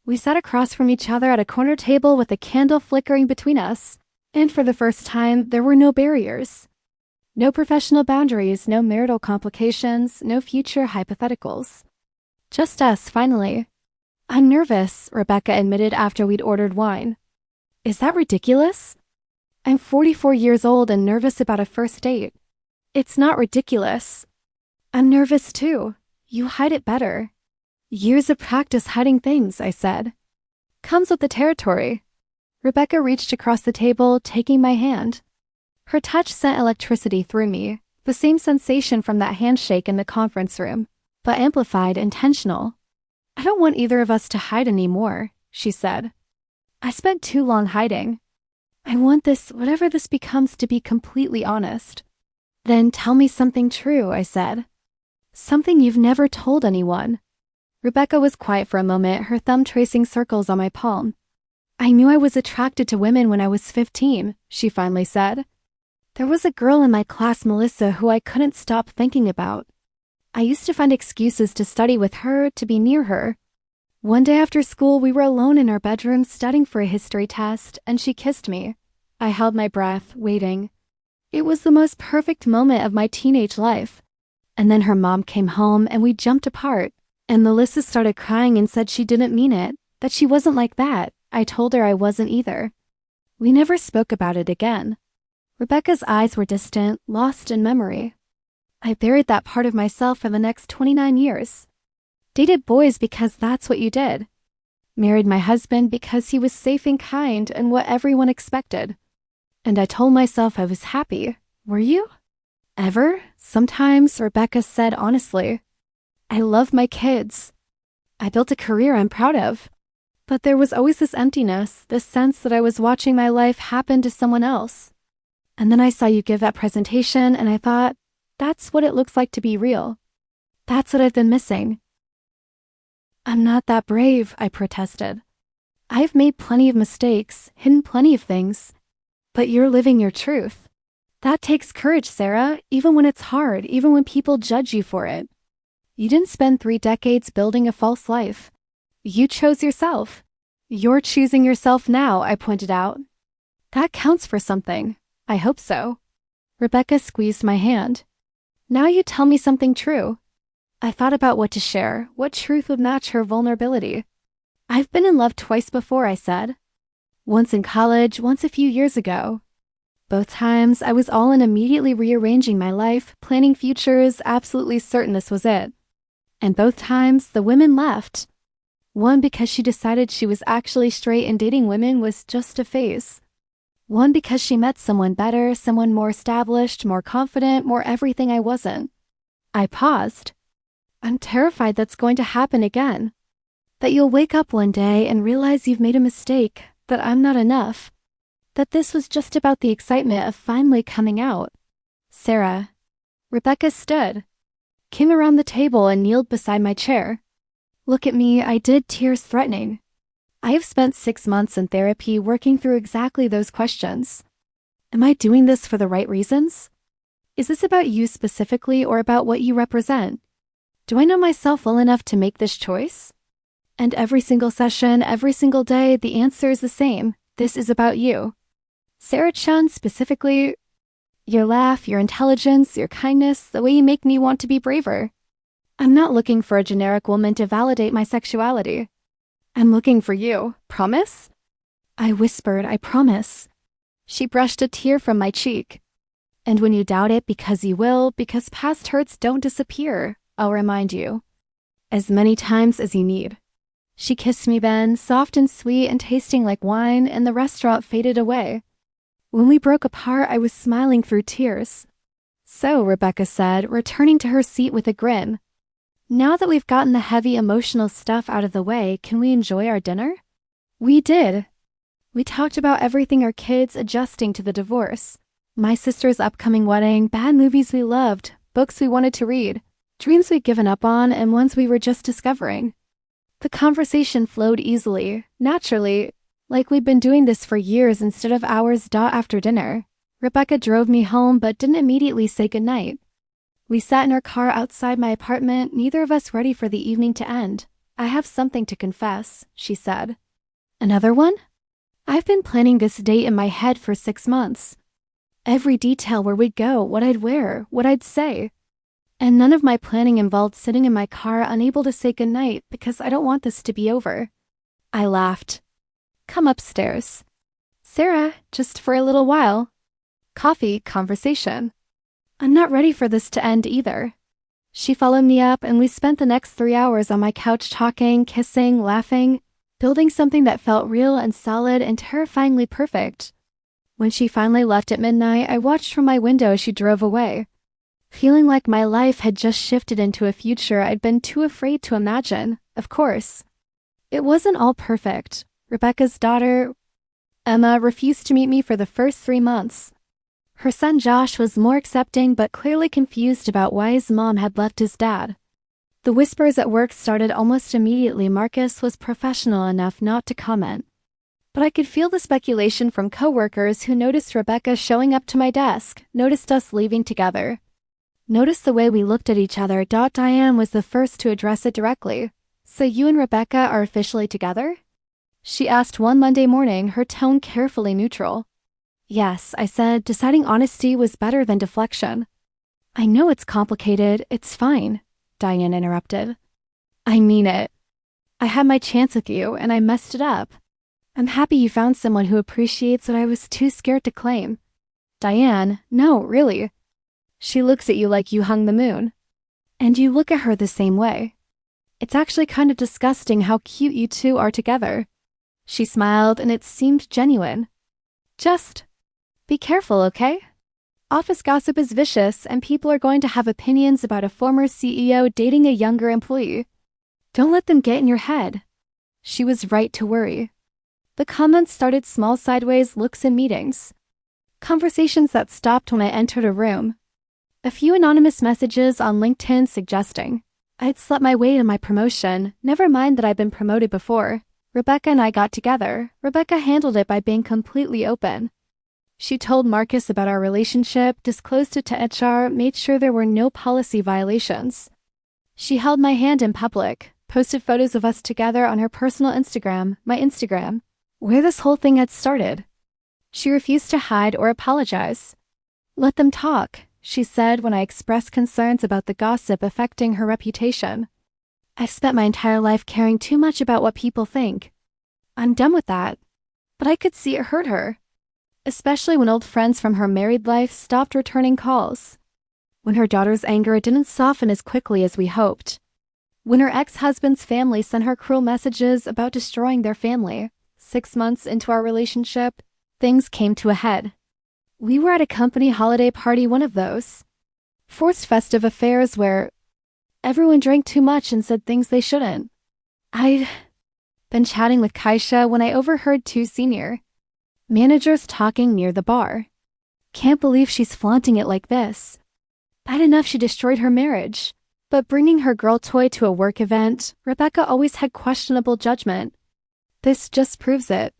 We sat across from each other at a corner table with a candle flickering between us, and for the first time, there were no barriers. No professional boundaries, no marital complications, no future hypotheticals. Just us, finally. I'm nervous, Rebecca admitted after we'd ordered wine. Is that ridiculous? I'm 44 years old and nervous about a first date. It's not ridiculous. I'm nervous too. You hide it better. Years of practice hiding things, I said. Comes with the territory. Rebecca reached across the table, taking my hand. Her touch sent electricity through me, the same sensation from that handshake in the conference room, but amplified, intentional. I don't want either of us to hide anymore, she said. I spent too long hiding. I want this, whatever this becomes, to be completely honest. Then tell me something true, I said. Something you've never told anyone. Rebecca was quiet for a moment, her thumb tracing circles on my palm. I knew I was attracted to women when I was 15, she finally said. There was a girl in my class, Melissa, who I couldn't stop thinking about. I used to find excuses to study with her, to be near her. One day after school, we were alone in our bedroom studying for a history test, and she kissed me. I held my breath, waiting. It was the most perfect moment of my teenage life. And then her mom came home, and we jumped apart. And Melissa started crying and said she didn't mean it, that she wasn't like that. I told her I wasn't either. We never spoke about it again. Rebecca's eyes were distant, lost in memory. I buried that part of myself for the next 29 years. Dated boys because that's what you did. Married my husband because he was safe and kind and what everyone expected. And I told myself I was happy. Were you? Ever? Sometimes, Rebecca said honestly. I love my kids. I built a career I'm proud of. But there was always this emptiness, this sense that I was watching my life happen to someone else. And then I saw you give that presentation and I thought, that's what it looks like to be real. That's what I've been missing. I'm not that brave, I protested. I've made plenty of mistakes, hidden plenty of things. But you're living your truth. That takes courage, Sarah, even when it's hard, even when people judge you for it. You didn't spend 3 decades building a false life. You chose yourself. You're choosing yourself now, I pointed out. That counts for something. I hope so. Rebecca squeezed my hand. Now you tell me something true. I thought about what to share, what truth would match her vulnerability. I've been in love twice before, I said. Once in college, once a few years ago. Both times, I was all in immediately rearranging my life, planning futures, absolutely certain this was it. And both times, the women left. One because she decided she was actually straight and dating women was just a phase. One because she met someone better, someone more established, more confident, more everything I wasn't. I paused. I'm terrified that's going to happen again. That you'll wake up one day and realize you've made a mistake, that I'm not enough. That this was just about the excitement of finally coming out. Sarah. Rebecca stood, came around the table and kneeled beside my chair. Look at me, I did, tears threatening. I have spent 6 months in therapy working through exactly those questions. Am I doing this for the right reasons? Is this about you specifically or about what you represent? Do I know myself well enough to make this choice? And every single session, every single day, the answer is the same. This is about you. Sarah Chun specifically, your laugh, your intelligence, your kindness, the way you make me want to be braver. I'm not looking for a generic woman to validate my sexuality. I'm looking for you. Promise? I whispered, I promise. She brushed a tear from my cheek. And when you doubt it, because you will, because past hurts don't disappear, I'll remind you. As many times as you need. She kissed me then, soft and sweet and tasting like wine, and the restaurant faded away. When we broke apart, I was smiling through tears. So, Rebecca said, returning to her seat with a grin. Now that we've gotten the heavy emotional stuff out of the way, can we enjoy our dinner? We did. We talked about everything, our kids, adjusting to the divorce. My sister's upcoming wedding, bad movies we loved, books we wanted to read, dreams we'd given up on, and ones we were just discovering. The conversation flowed easily, naturally, like we'd been doing this for years instead of hours after dinner. Rebecca drove me home but didn't immediately say goodnight. We sat in our car outside my apartment, neither of us ready for the evening to end. I have something to confess, she said. Another one? I've been planning this date in my head for 6 months. Every detail, where we'd go, what I'd wear, what I'd say. And none of my planning involved sitting in my car unable to say goodnight because I don't want this to be over. I laughed. Come upstairs. Sarah, just for a little while. Coffee, conversation. I'm not ready for this to end either. She followed me up and we spent the next 3 hours on my couch talking, kissing, laughing, building something that felt real and solid and terrifyingly perfect. When she finally left at midnight, I watched from my window as she drove away, feeling like my life had just shifted into a future I'd been too afraid to imagine, of course. It wasn't all perfect. Rebecca's daughter, Emma, refused to meet me for the first 3 months. Her son Josh was more accepting but clearly confused about why his mom had left his dad. The whispers at work started almost immediately. Marcus was professional enough not to comment. But I could feel the speculation from coworkers who noticed Rebecca showing up to my desk, noticed us leaving together. Noticed the way we looked at each other. Diane was the first to address it directly. So you and Rebecca are officially together? She asked one Monday morning, her tone carefully neutral. Yes, I said, deciding honesty was better than deflection. I know it's complicated, it's fine, Diane interrupted. I mean it. I had my chance with you, and I messed it up. I'm happy you found someone who appreciates what I was too scared to claim. Diane, no, really. She looks at you like you hung the moon. And you look at her the same way. It's actually kind of disgusting how cute you two are together. She smiled, and it seemed genuine. Just be careful, okay? Office gossip is vicious, and people are going to have opinions about a former CEO dating a younger employee. Don't let them get in your head. She was right to worry. The comments started small sideways looks in meetings. Conversations that stopped when I entered a room. A few anonymous messages on LinkedIn suggesting I'd slept my way to my promotion, never mind that I'd been promoted before. Rebecca and I got together. Rebecca handled it by being completely open. She told Marcus about our relationship, disclosed it to HR, made sure there were no policy violations. She held my hand in public, posted photos of us together on her personal Instagram, my Instagram, where this whole thing had started. She refused to hide or apologize. Let them talk, she said when I expressed concerns about the gossip affecting her reputation. I've spent my entire life caring too much about what people think. I'm done with that. But I could see it hurt her. Especially when old friends from her married life stopped returning calls. When her daughter's anger didn't soften as quickly as we hoped. When her ex-husband's family sent her cruel messages about destroying their family. 6 months into our relationship, things came to a head. We were at a company holiday party, one of those forced festive affairs where everyone drank too much and said things they shouldn't. I'd been chatting with Kaisha when I overheard 2 senior managers talking near the bar. Can't believe she's flaunting it like this. Bad enough she destroyed her marriage, but bringing her girl toy to a work event, Rebecca always had questionable judgment. This just proves it.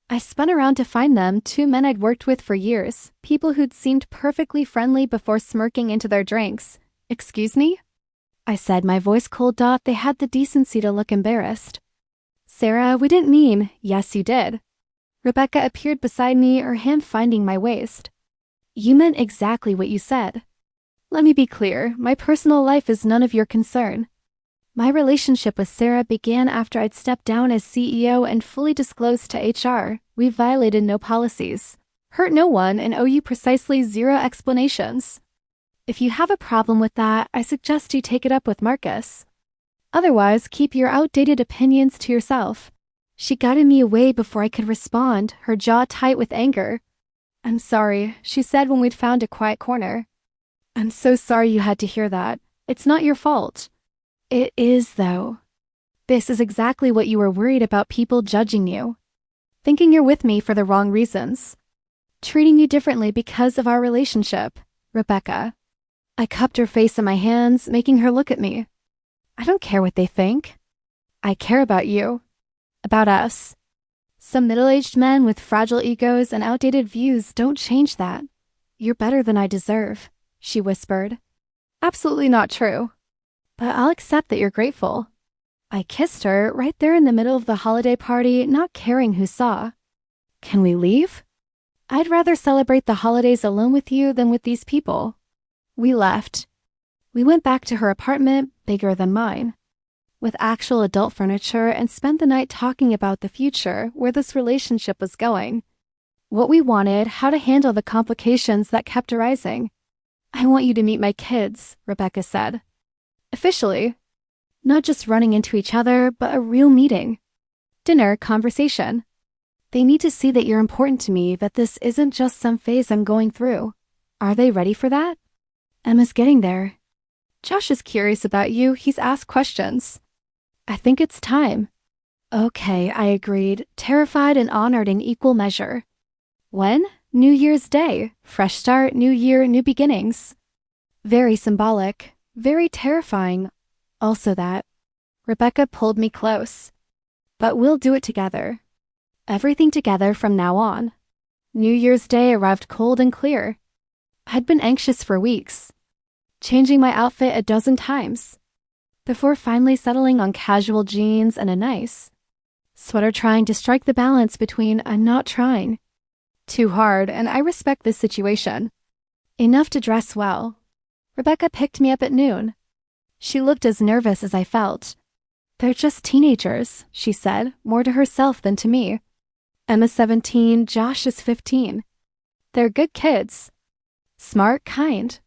I spun around to find them, 2 men I'd worked with for years, people who'd seemed perfectly friendly before smirking into their drinks. Excuse me? I said, my voice cold. They had the decency to look embarrassed. Sarah, we didn't mean, yes you did. Rebecca appeared beside me, her hand finding my waist. You meant exactly what you said. Let me be clear, my personal life is none of your concern. My relationship with Sarah began after I'd stepped down as CEO and fully disclosed to HR. We violated no policies, hurt no one, and owe you precisely 0 explanations. If you have a problem with that, I suggest you take it up with Marcus. Otherwise, keep your outdated opinions to yourself. She guided me away before I could respond, her jaw tight with anger. I'm sorry, she said when we'd found a quiet corner. I'm so sorry you had to hear that. It's not your fault. It is, though. This is exactly what you were worried about, people judging you. Thinking you're with me for the wrong reasons. Treating you differently because of our relationship, Rebecca. I cupped her face in my hands, making her look at me. I don't care what they think. I care about you. About us. Some middle-aged men with fragile egos and outdated views don't change that. You're better than I deserve, she whispered. Absolutely not true. But I'll accept that you're grateful. I kissed her right there in the middle of the holiday party, not caring who saw. Can we leave? I'd rather celebrate the holidays alone with you than with these people. We left. We went back to her apartment, bigger than mine, with actual adult furniture, and spent the night talking about the future, where this relationship was going, what we wanted, how to handle the complications that kept arising. I want you to meet my kids, Rebecca said. Officially. Not just running into each other, but a real meeting. Dinner, conversation. They need to see that you're important to me, that this isn't just some phase I'm going through. Are they ready for that? Emma's getting there. Josh is curious about you. He's asked questions. I think it's time. Okay, I agreed, terrified and honored in equal measure. When? New Year's Day. Fresh start, new year, new beginnings. Very symbolic, very terrifying. Also that. Rebecca pulled me close. But we'll do it together. Everything together from now on. New Year's Day arrived cold and clear. I'd been anxious for weeks, changing my outfit a dozen times, before finally settling on casual jeans and a nice sweater, trying to strike the balance between I'm not trying too hard and I respect this situation enough to dress well. Rebecca picked me up at noon. She looked as nervous as I felt. They're just teenagers, she said, more to herself than to me. Emma's 17, Josh is 15. They're good kids. Smart, kind.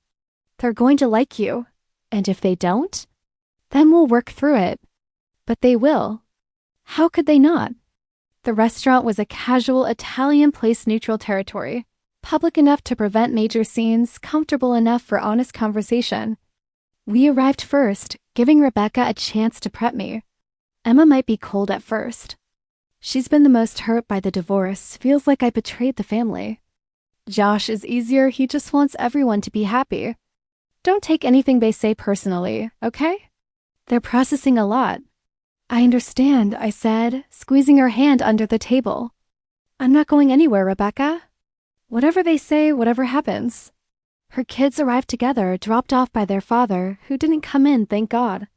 They're going to like you. And if they don't, then we'll work through it. But they will. How could they not? The restaurant was a casual Italian place, neutral territory, public enough to prevent major scenes, comfortable enough for honest conversation. We arrived first, giving Rebecca a chance to prep me. Emma might be cold at first. She's been the most hurt by the divorce, feels like I betrayed the family. Josh is easier, he just wants everyone to be happy. Don't take anything they say personally, okay? They're processing a lot. I understand, I said, squeezing her hand under the table. I'm not going anywhere, Rebecca. Whatever they say, whatever happens. Her kids arrived together, dropped off by their father, who didn't come in, thank God.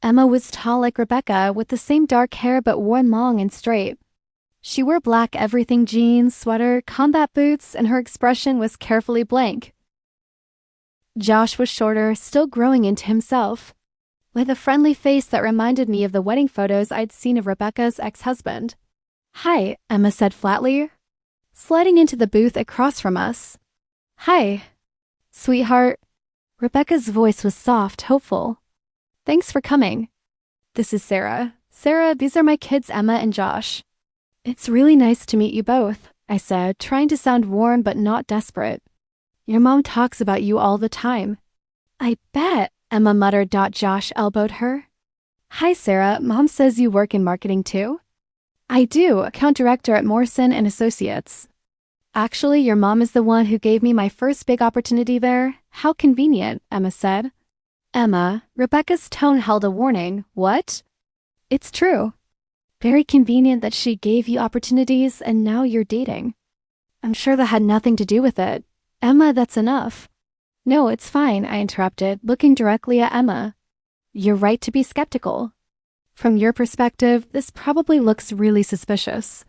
Emma was tall like Rebecca, with the same dark hair but worn long and straight. She wore black everything jeans, sweater, combat boots, and her expression was carefully blank. Josh was shorter, still growing into himself, with a friendly face that reminded me of the wedding photos I'd seen of Rebecca's ex-husband. Hi, Emma said flatly, sliding into the booth across from us. Hi, sweetheart. Rebecca's voice was soft, hopeful. Thanks for coming. This is Sarah. Sarah, these are my kids, Emma and Josh. It's really nice to meet you both, I said, trying to sound warm but not desperate. Your mom talks about you all the time. I bet, Emma muttered. Josh elbowed her. Hi, Sarah. Mom says you work in marketing too? I do, account director at Morrison and Associates. Actually, your mom is the one who gave me my first big opportunity there. How convenient, Emma said. Emma, Rebecca's tone held a warning. What? It's true. Very convenient that she gave you opportunities and now you're dating. I'm sure that had nothing to do with it. Emma, that's enough. No, it's fine, I interrupted, looking directly at Emma. You're right to be skeptical. From your perspective, this probably looks really suspicious.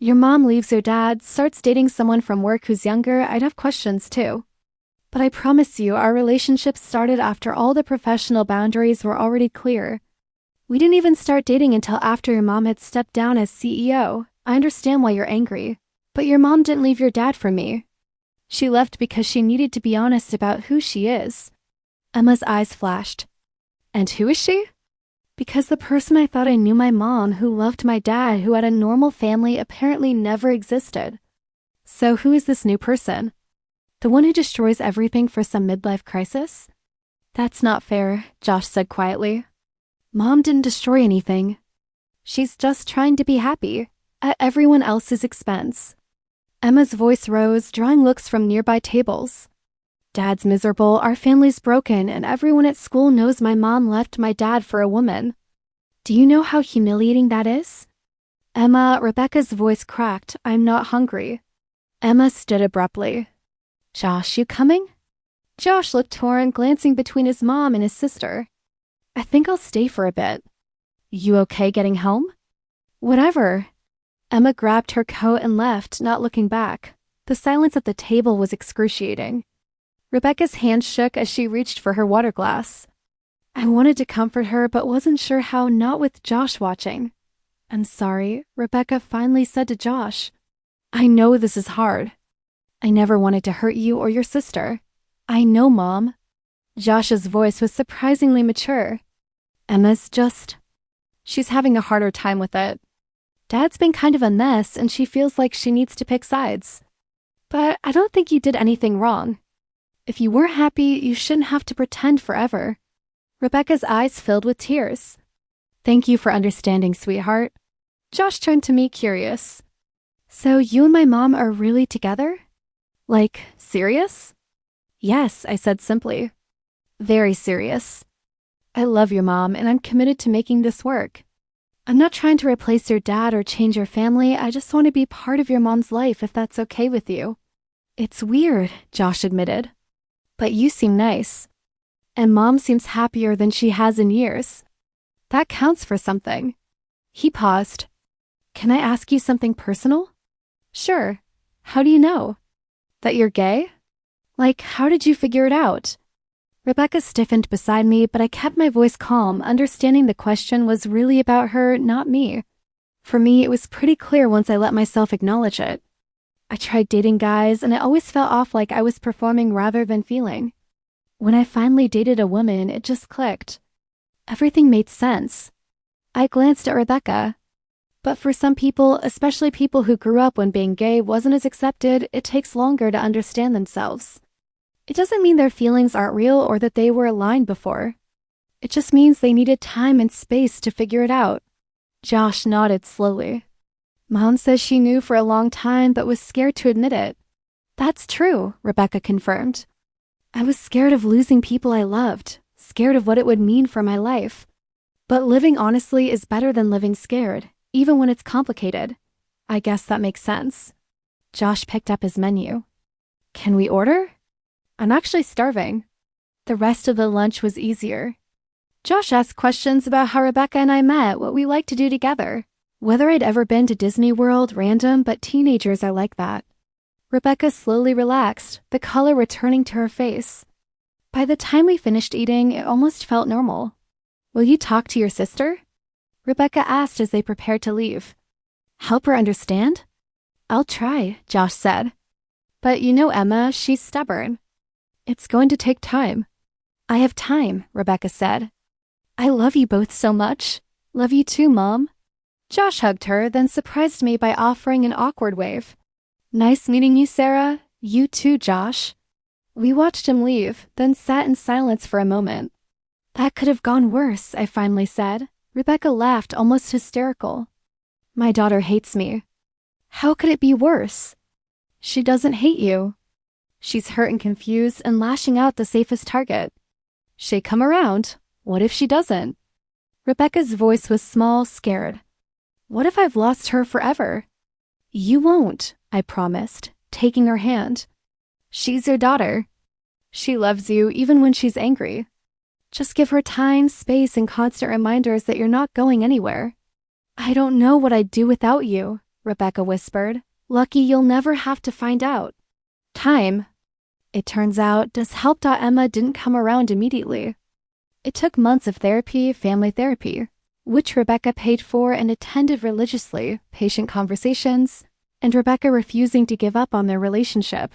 Your mom leaves your dad, starts dating someone from work who's younger, I'd have questions too. But I promise you, our relationship started after all the professional boundaries were already clear. We didn't even start dating until after your mom had stepped down as CEO. I understand why you're angry, but your mom didn't leave your dad for me. She left because she needed to be honest about who she is. Emma's eyes flashed. And who is she? Because the person I thought I knew, my mom, who loved my dad, who had a normal family, apparently never existed. So who is this new person? The one who destroys everything for some midlife crisis? That's not fair, Josh said quietly. Mom didn't destroy anything. She's just trying to be happy, at everyone else's expense. Emma's voice rose, drawing looks from nearby tables. Dad's miserable, our family's broken, and everyone at school knows my mom left my dad for a woman. Do you know how humiliating that is? Emma, Rebecca's voice cracked. I'm not hungry. Emma stood abruptly. Josh, you coming? Josh looked torn, glancing between his mom and his sister. I think I'll stay for a bit. You okay getting home? Whatever. Emma grabbed her coat and left, not looking back. The silence at the table was excruciating. Rebecca's hand shook as she reached for her water glass. I wanted to comfort her, but wasn't sure how, not with Josh watching. I'm sorry, Rebecca finally said to Josh. I know this is hard. I never wanted to hurt you or your sister. I know, Mom. Josh's voice was surprisingly mature. Emma's she's having a harder time with it. Dad's been kind of a mess and she feels like she needs to pick sides. But I don't think you did anything wrong. If you weren't happy, you shouldn't have to pretend forever. Rebecca's eyes filled with tears. Thank you for understanding, sweetheart. Josh turned to me curious. So you and my mom are really together? Like, serious? Yes, I said simply. Very serious. I love your mom and I'm committed to making this work. I'm not trying to replace your dad or change your family. I just want to be part of your mom's life if that's okay with you. It's weird, Josh admitted. But you seem nice. And Mom seems happier than she has in years. That counts for something. He paused. Can I ask you something personal? Sure. How do you know? That you're gay? Like, how did you figure it out? Rebecca stiffened beside me, but I kept my voice calm, understanding the question was really about her, not me. For me, it was pretty clear once I let myself acknowledge it. I tried dating guys, and it always felt off like I was performing rather than feeling. When I finally dated a woman, it just clicked. Everything made sense. I glanced at Rebecca. But for some people, especially people who grew up when being gay wasn't as accepted, it takes longer to understand themselves. It doesn't mean their feelings aren't real or that they were aligned before. It just means they needed time and space to figure it out. Josh nodded slowly. Mom says she knew for a long time but was scared to admit it. That's true, Rebecca confirmed. I was scared of losing people I loved, scared of what it would mean for my life. But living honestly is better than living scared, even when it's complicated. I guess that makes sense. Josh picked up his menu. Can we order? I'm actually starving. The rest of the lunch was easier. Josh asked questions about how Rebecca and I met, what we like to do together. Whether I'd ever been to Disney World, random, but teenagers are like that. Rebecca slowly relaxed, the color returning to her face. By the time we finished eating, it almost felt normal. Will you talk to your sister? Rebecca asked as they prepared to leave. Help her understand? I'll try, Josh said. But you know Emma, she's stubborn. It's going to take time. I have time, Rebecca said. I love you both so much. Love you too, Mom. Josh hugged her, then surprised me by offering an awkward wave. Nice meeting you, Sarah. You too, Josh. We watched him leave, then sat in silence for a moment. That could have gone worse, I finally said. Rebecca laughed, almost hysterical. My daughter hates me. How could it be worse? She doesn't hate you. She's hurt and confused and lashing out the safest target. She'd come around. What if she doesn't? Rebecca's voice was small, scared. What if I've lost her forever? You won't, I promised, taking her hand. She's your daughter. She loves you even when she's angry. Just give her time, space, and constant reminders that you're not going anywhere. I don't know what I'd do without you, Rebecca whispered. Lucky you'll never have to find out. Time. It turns out, Does Help. Emma didn't come around immediately. It took months of therapy, family therapy, which Rebecca paid for and attended religiously, patient conversations, and Rebecca refusing to give up on their relationship.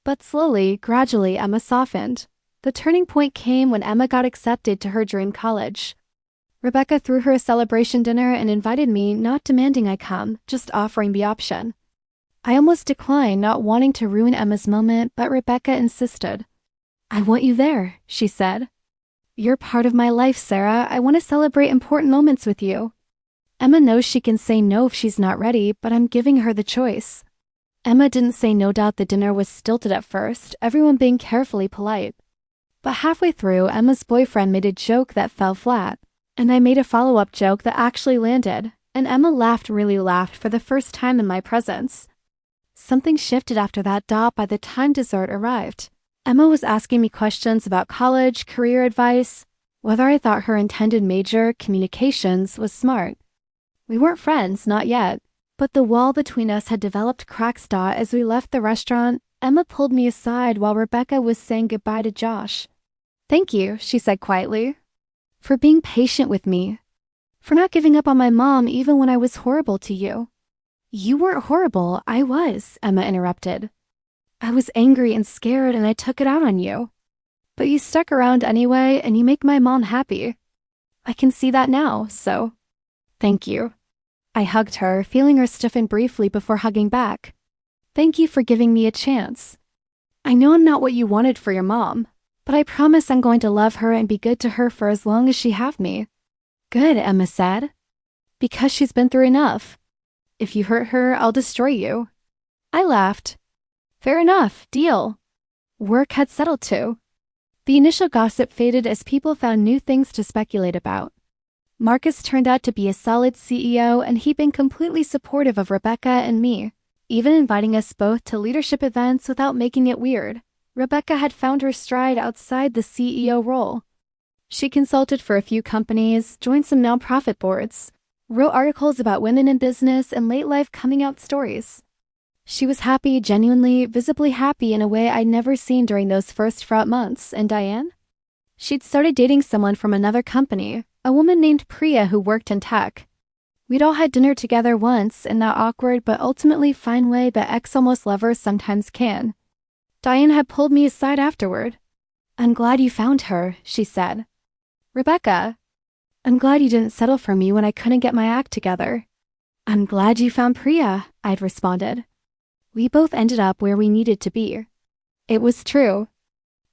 But slowly, gradually, Emma softened. The turning point came when Emma got accepted to her dream college. Rebecca threw her a celebration dinner and invited me, not demanding I come, just offering the option. I almost declined, not wanting to ruin Emma's moment, but Rebecca insisted. I want you there, she said. You're part of my life, Sarah. I want to celebrate important moments with you. Emma knows she can say no if she's not ready, but I'm giving her the choice. Emma didn't say no doubt the dinner was stilted at first, everyone being carefully polite. But halfway through, Emma's boyfriend made a joke that fell flat, and I made a follow-up joke that actually landed, and Emma really laughed for the first time in my presence. Something shifted after that. By the time dessert arrived, Emma was asking me questions about college, career advice, whether I thought her intended major, communications, was smart. We weren't friends, not yet. But the wall between us had developed cracks. As we left the restaurant, Emma pulled me aside while Rebecca was saying goodbye to Josh. "Thank you," she said quietly, "for being patient with me, for not giving up on my mom even when I was horrible to you." "You weren't horrible, I was," Emma interrupted. "I was angry and scared and I took it out on you. But you stuck around anyway and you make my mom happy. I can see that now, so thank you." I hugged her, feeling her stiffen briefly before hugging back. "Thank you for giving me a chance. I know I'm not what you wanted for your mom, but I promise I'm going to love her and be good to her for as long as she have me." "Good," Emma said. "Because she's been through enough. If you hurt her, I'll destroy you." I laughed. "Fair enough, deal." Work had settled too. The initial gossip faded as people found new things to speculate about. Marcus turned out to be a solid CEO, and he'd been completely supportive of Rebecca and me, even inviting us both to leadership events without making it weird. Rebecca had found her stride outside the CEO role. She consulted for a few companies, joined some nonprofit boards, wrote articles about women in business and late-life coming-out stories. She was happy, genuinely, visibly happy in a way I'd never seen during those first fraught months. And Diane? She'd started dating someone from another company, a woman named Priya who worked in tech. We'd all had dinner together once in that awkward but ultimately fine way that ex-almost lovers sometimes can. Diane had pulled me aside afterward. "I'm glad you found her," she said. "Rebecca, I'm glad you didn't settle for me when I couldn't get my act together." "I'm glad you found Priya," I'd responded. We both ended up where we needed to be. It was true.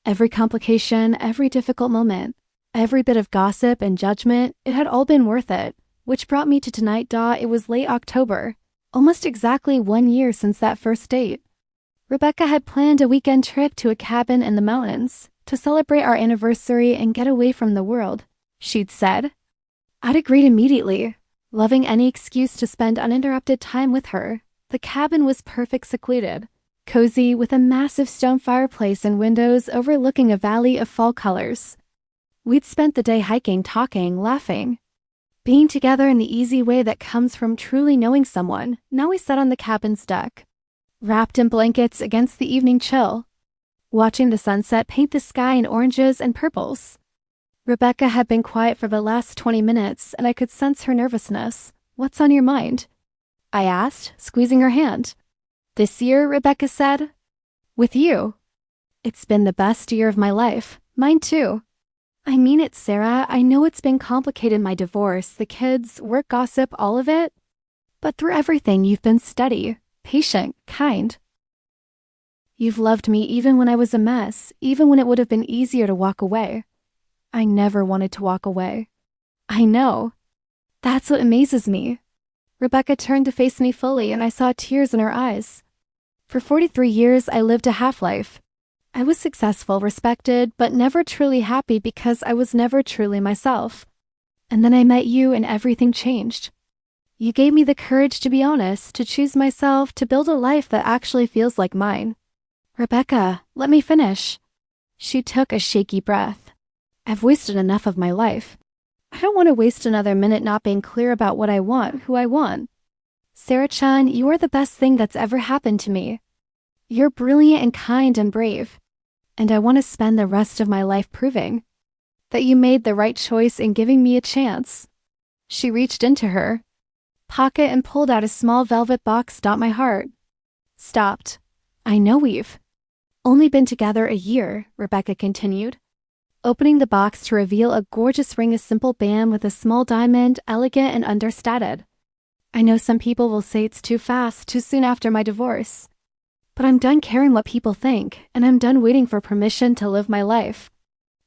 Every complication, every difficult moment, every bit of gossip and judgment, it had all been worth it. Which brought me to tonight. It was late October, almost exactly 1 year since that first date. Rebecca had planned a weekend trip to a cabin in the mountains to celebrate our anniversary and get away from the world, she'd said. I'd agreed immediately, loving any excuse to spend uninterrupted time with her. The cabin was perfect, secluded, cozy, with a massive stone fireplace and windows overlooking a valley of fall colors. We'd spent the day hiking, talking, laughing, being together in the easy way that comes from truly knowing someone. Now we sat on the cabin's deck, wrapped in blankets against the evening chill, watching the sunset paint the sky in oranges and purples. Rebecca had been quiet for the last 20 minutes, and I could sense her nervousness. "What's on your mind?" I asked, squeezing her hand. "This year," Rebecca said. "With you. It's been the best year of my life. Mine too." "I mean it, Sarah. I know it's been complicated, my divorce, the kids, work gossip, all of it. But through everything, you've been steady, patient, kind. You've loved me even when I was a mess, even when it would have been easier to walk away. I never wanted to walk away." "I know. That's what amazes me." Rebecca turned to face me fully, and I saw tears in her eyes. "For 43 years, I lived a half-life. I was successful, respected, but never truly happy because I was never truly myself. And then I met you and everything changed. You gave me the courage to be honest, to choose myself, to build a life that actually feels like mine." "Rebecca, let me finish." She took a shaky breath. "I've wasted enough of my life. I don't want to waste another minute not being clear about what I want, who I want. Sarah-chan, you are the best thing that's ever happened to me. You're brilliant and kind and brave. And I want to spend the rest of my life proving that you made the right choice in giving me a chance." She reached into her pocket and pulled out a small velvet box. My heart stopped. "I know we've only been together a year," Rebecca continued, opening the box to reveal a gorgeous ring, a simple band with a small diamond, elegant and understated. "I know some people will say it's too fast, too soon after my divorce. But I'm done caring what people think, and I'm done waiting for permission to live my life.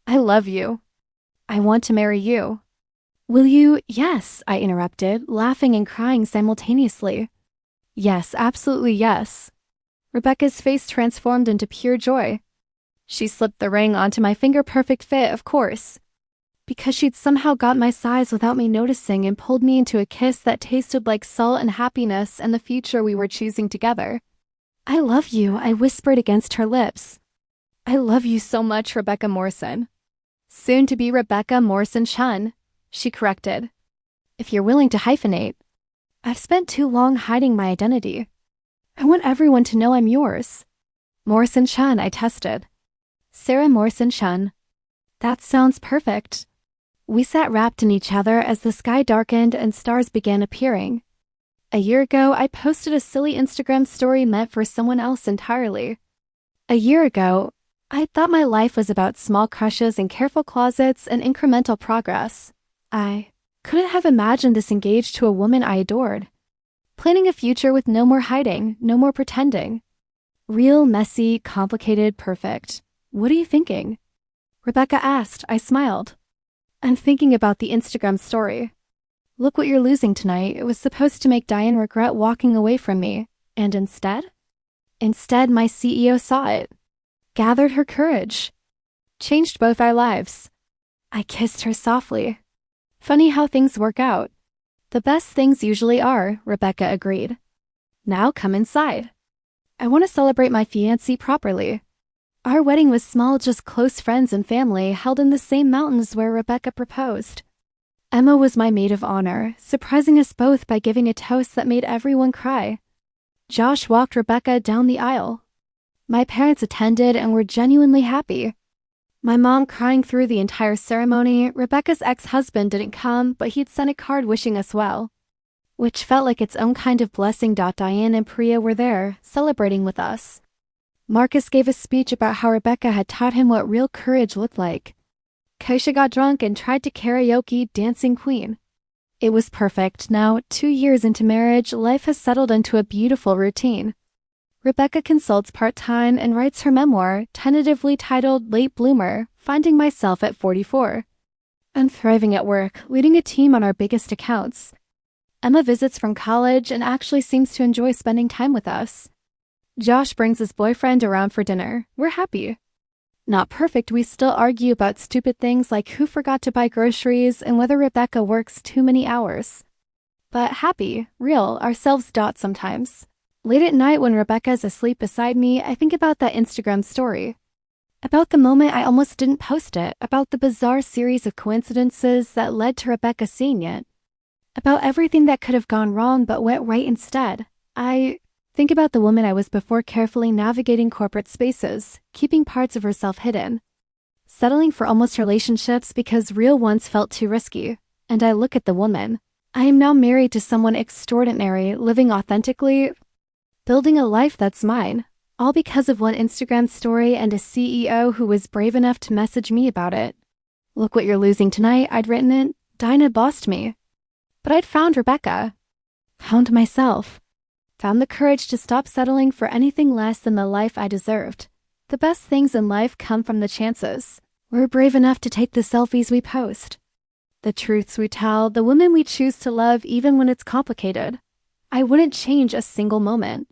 I love you. I want to marry you." "Will you?" "Yes," I interrupted, laughing and crying simultaneously. "Yes, absolutely yes." Rebecca's face transformed into pure joy. She slipped the ring onto my finger, perfect fit, of course, because she'd somehow got my size without me noticing and pulled me into a kiss that tasted like salt and happiness and the future we were choosing together. "I love you," I whispered against her lips. "I love you so much, Rebecca Morrison." "Soon to be Rebecca Morrison-Chun," she corrected. "If you're willing to hyphenate." I've spent too long hiding my identity. I want everyone to know I'm yours. Morrison Chun, I tested. Sarah Morrison Chun. That sounds perfect. We sat wrapped in each other as the sky darkened and stars began appearing. A year ago, I posted a silly Instagram story meant for someone else entirely. A year ago, I thought my life was about small crushes and careful closets and incremental progress. I couldn't have imagined this engaged to a woman I adored. Planning a future with no more hiding, no more pretending. Real, messy, complicated, perfect. What are you thinking? Rebecca asked. I smiled. I'm thinking about the Instagram story. Look what you're losing tonight. It was supposed to make Diane regret walking away from me. And instead? Instead, my CEO saw it. Gathered her courage. Changed both our lives. I kissed her softly. Funny how things work out. The best things usually are, Rebecca agreed. Now come inside. I want to celebrate my fiancé properly. Our wedding was small, just close friends and family held in the same mountains where Rebecca proposed. Emma was my maid of honor, surprising us both by giving a toast that made everyone cry. Josh walked Rebecca down the aisle. My parents attended and were genuinely happy. My mom crying through the entire ceremony. Rebecca's ex-husband didn't come, but he'd sent a card wishing us well, which felt like its own kind of blessing. Diane and Priya were there, celebrating with us. Marcus gave a speech about how Rebecca had taught him what real courage looked like. Kaisha got drunk and tried to karaoke Dancing Queen. It was perfect. Now, 2 years into marriage, life has settled into a beautiful routine. Rebecca consults part-time and writes her memoir, tentatively titled Late Bloomer, Finding Myself at 44. I'm thriving at work, leading a team on our biggest accounts. Emma visits from college and actually seems to enjoy spending time with us. Josh brings his boyfriend around for dinner. We're happy. Not perfect, we still argue about stupid things like who forgot to buy groceries and whether Rebecca works too many hours. But happy, real, ourselves. Sometimes. Late at night when Rebecca's asleep beside me, I think about that Instagram story. About the moment I almost didn't post it, about the bizarre series of coincidences that led to Rebecca seeing it. About everything that could have gone wrong but went right instead. I think about the woman I was before, carefully navigating corporate spaces, keeping parts of herself hidden, settling for almost relationships because real ones felt too risky. And I look at the woman. I am now married to someone extraordinary, living authentically, building a life that's mine, all because of one Instagram story and a CEO who was brave enough to message me about it. Look what you're losing tonight, I'd written it. Dinah bossed me. But I'd found Rebecca. Found myself. Found the courage to stop settling for anything less than the life I deserved. The best things in life come from the chances. We're brave enough to take the selfies we post, the truths we tell, the women we choose to love even when it's complicated. I wouldn't change a single moment.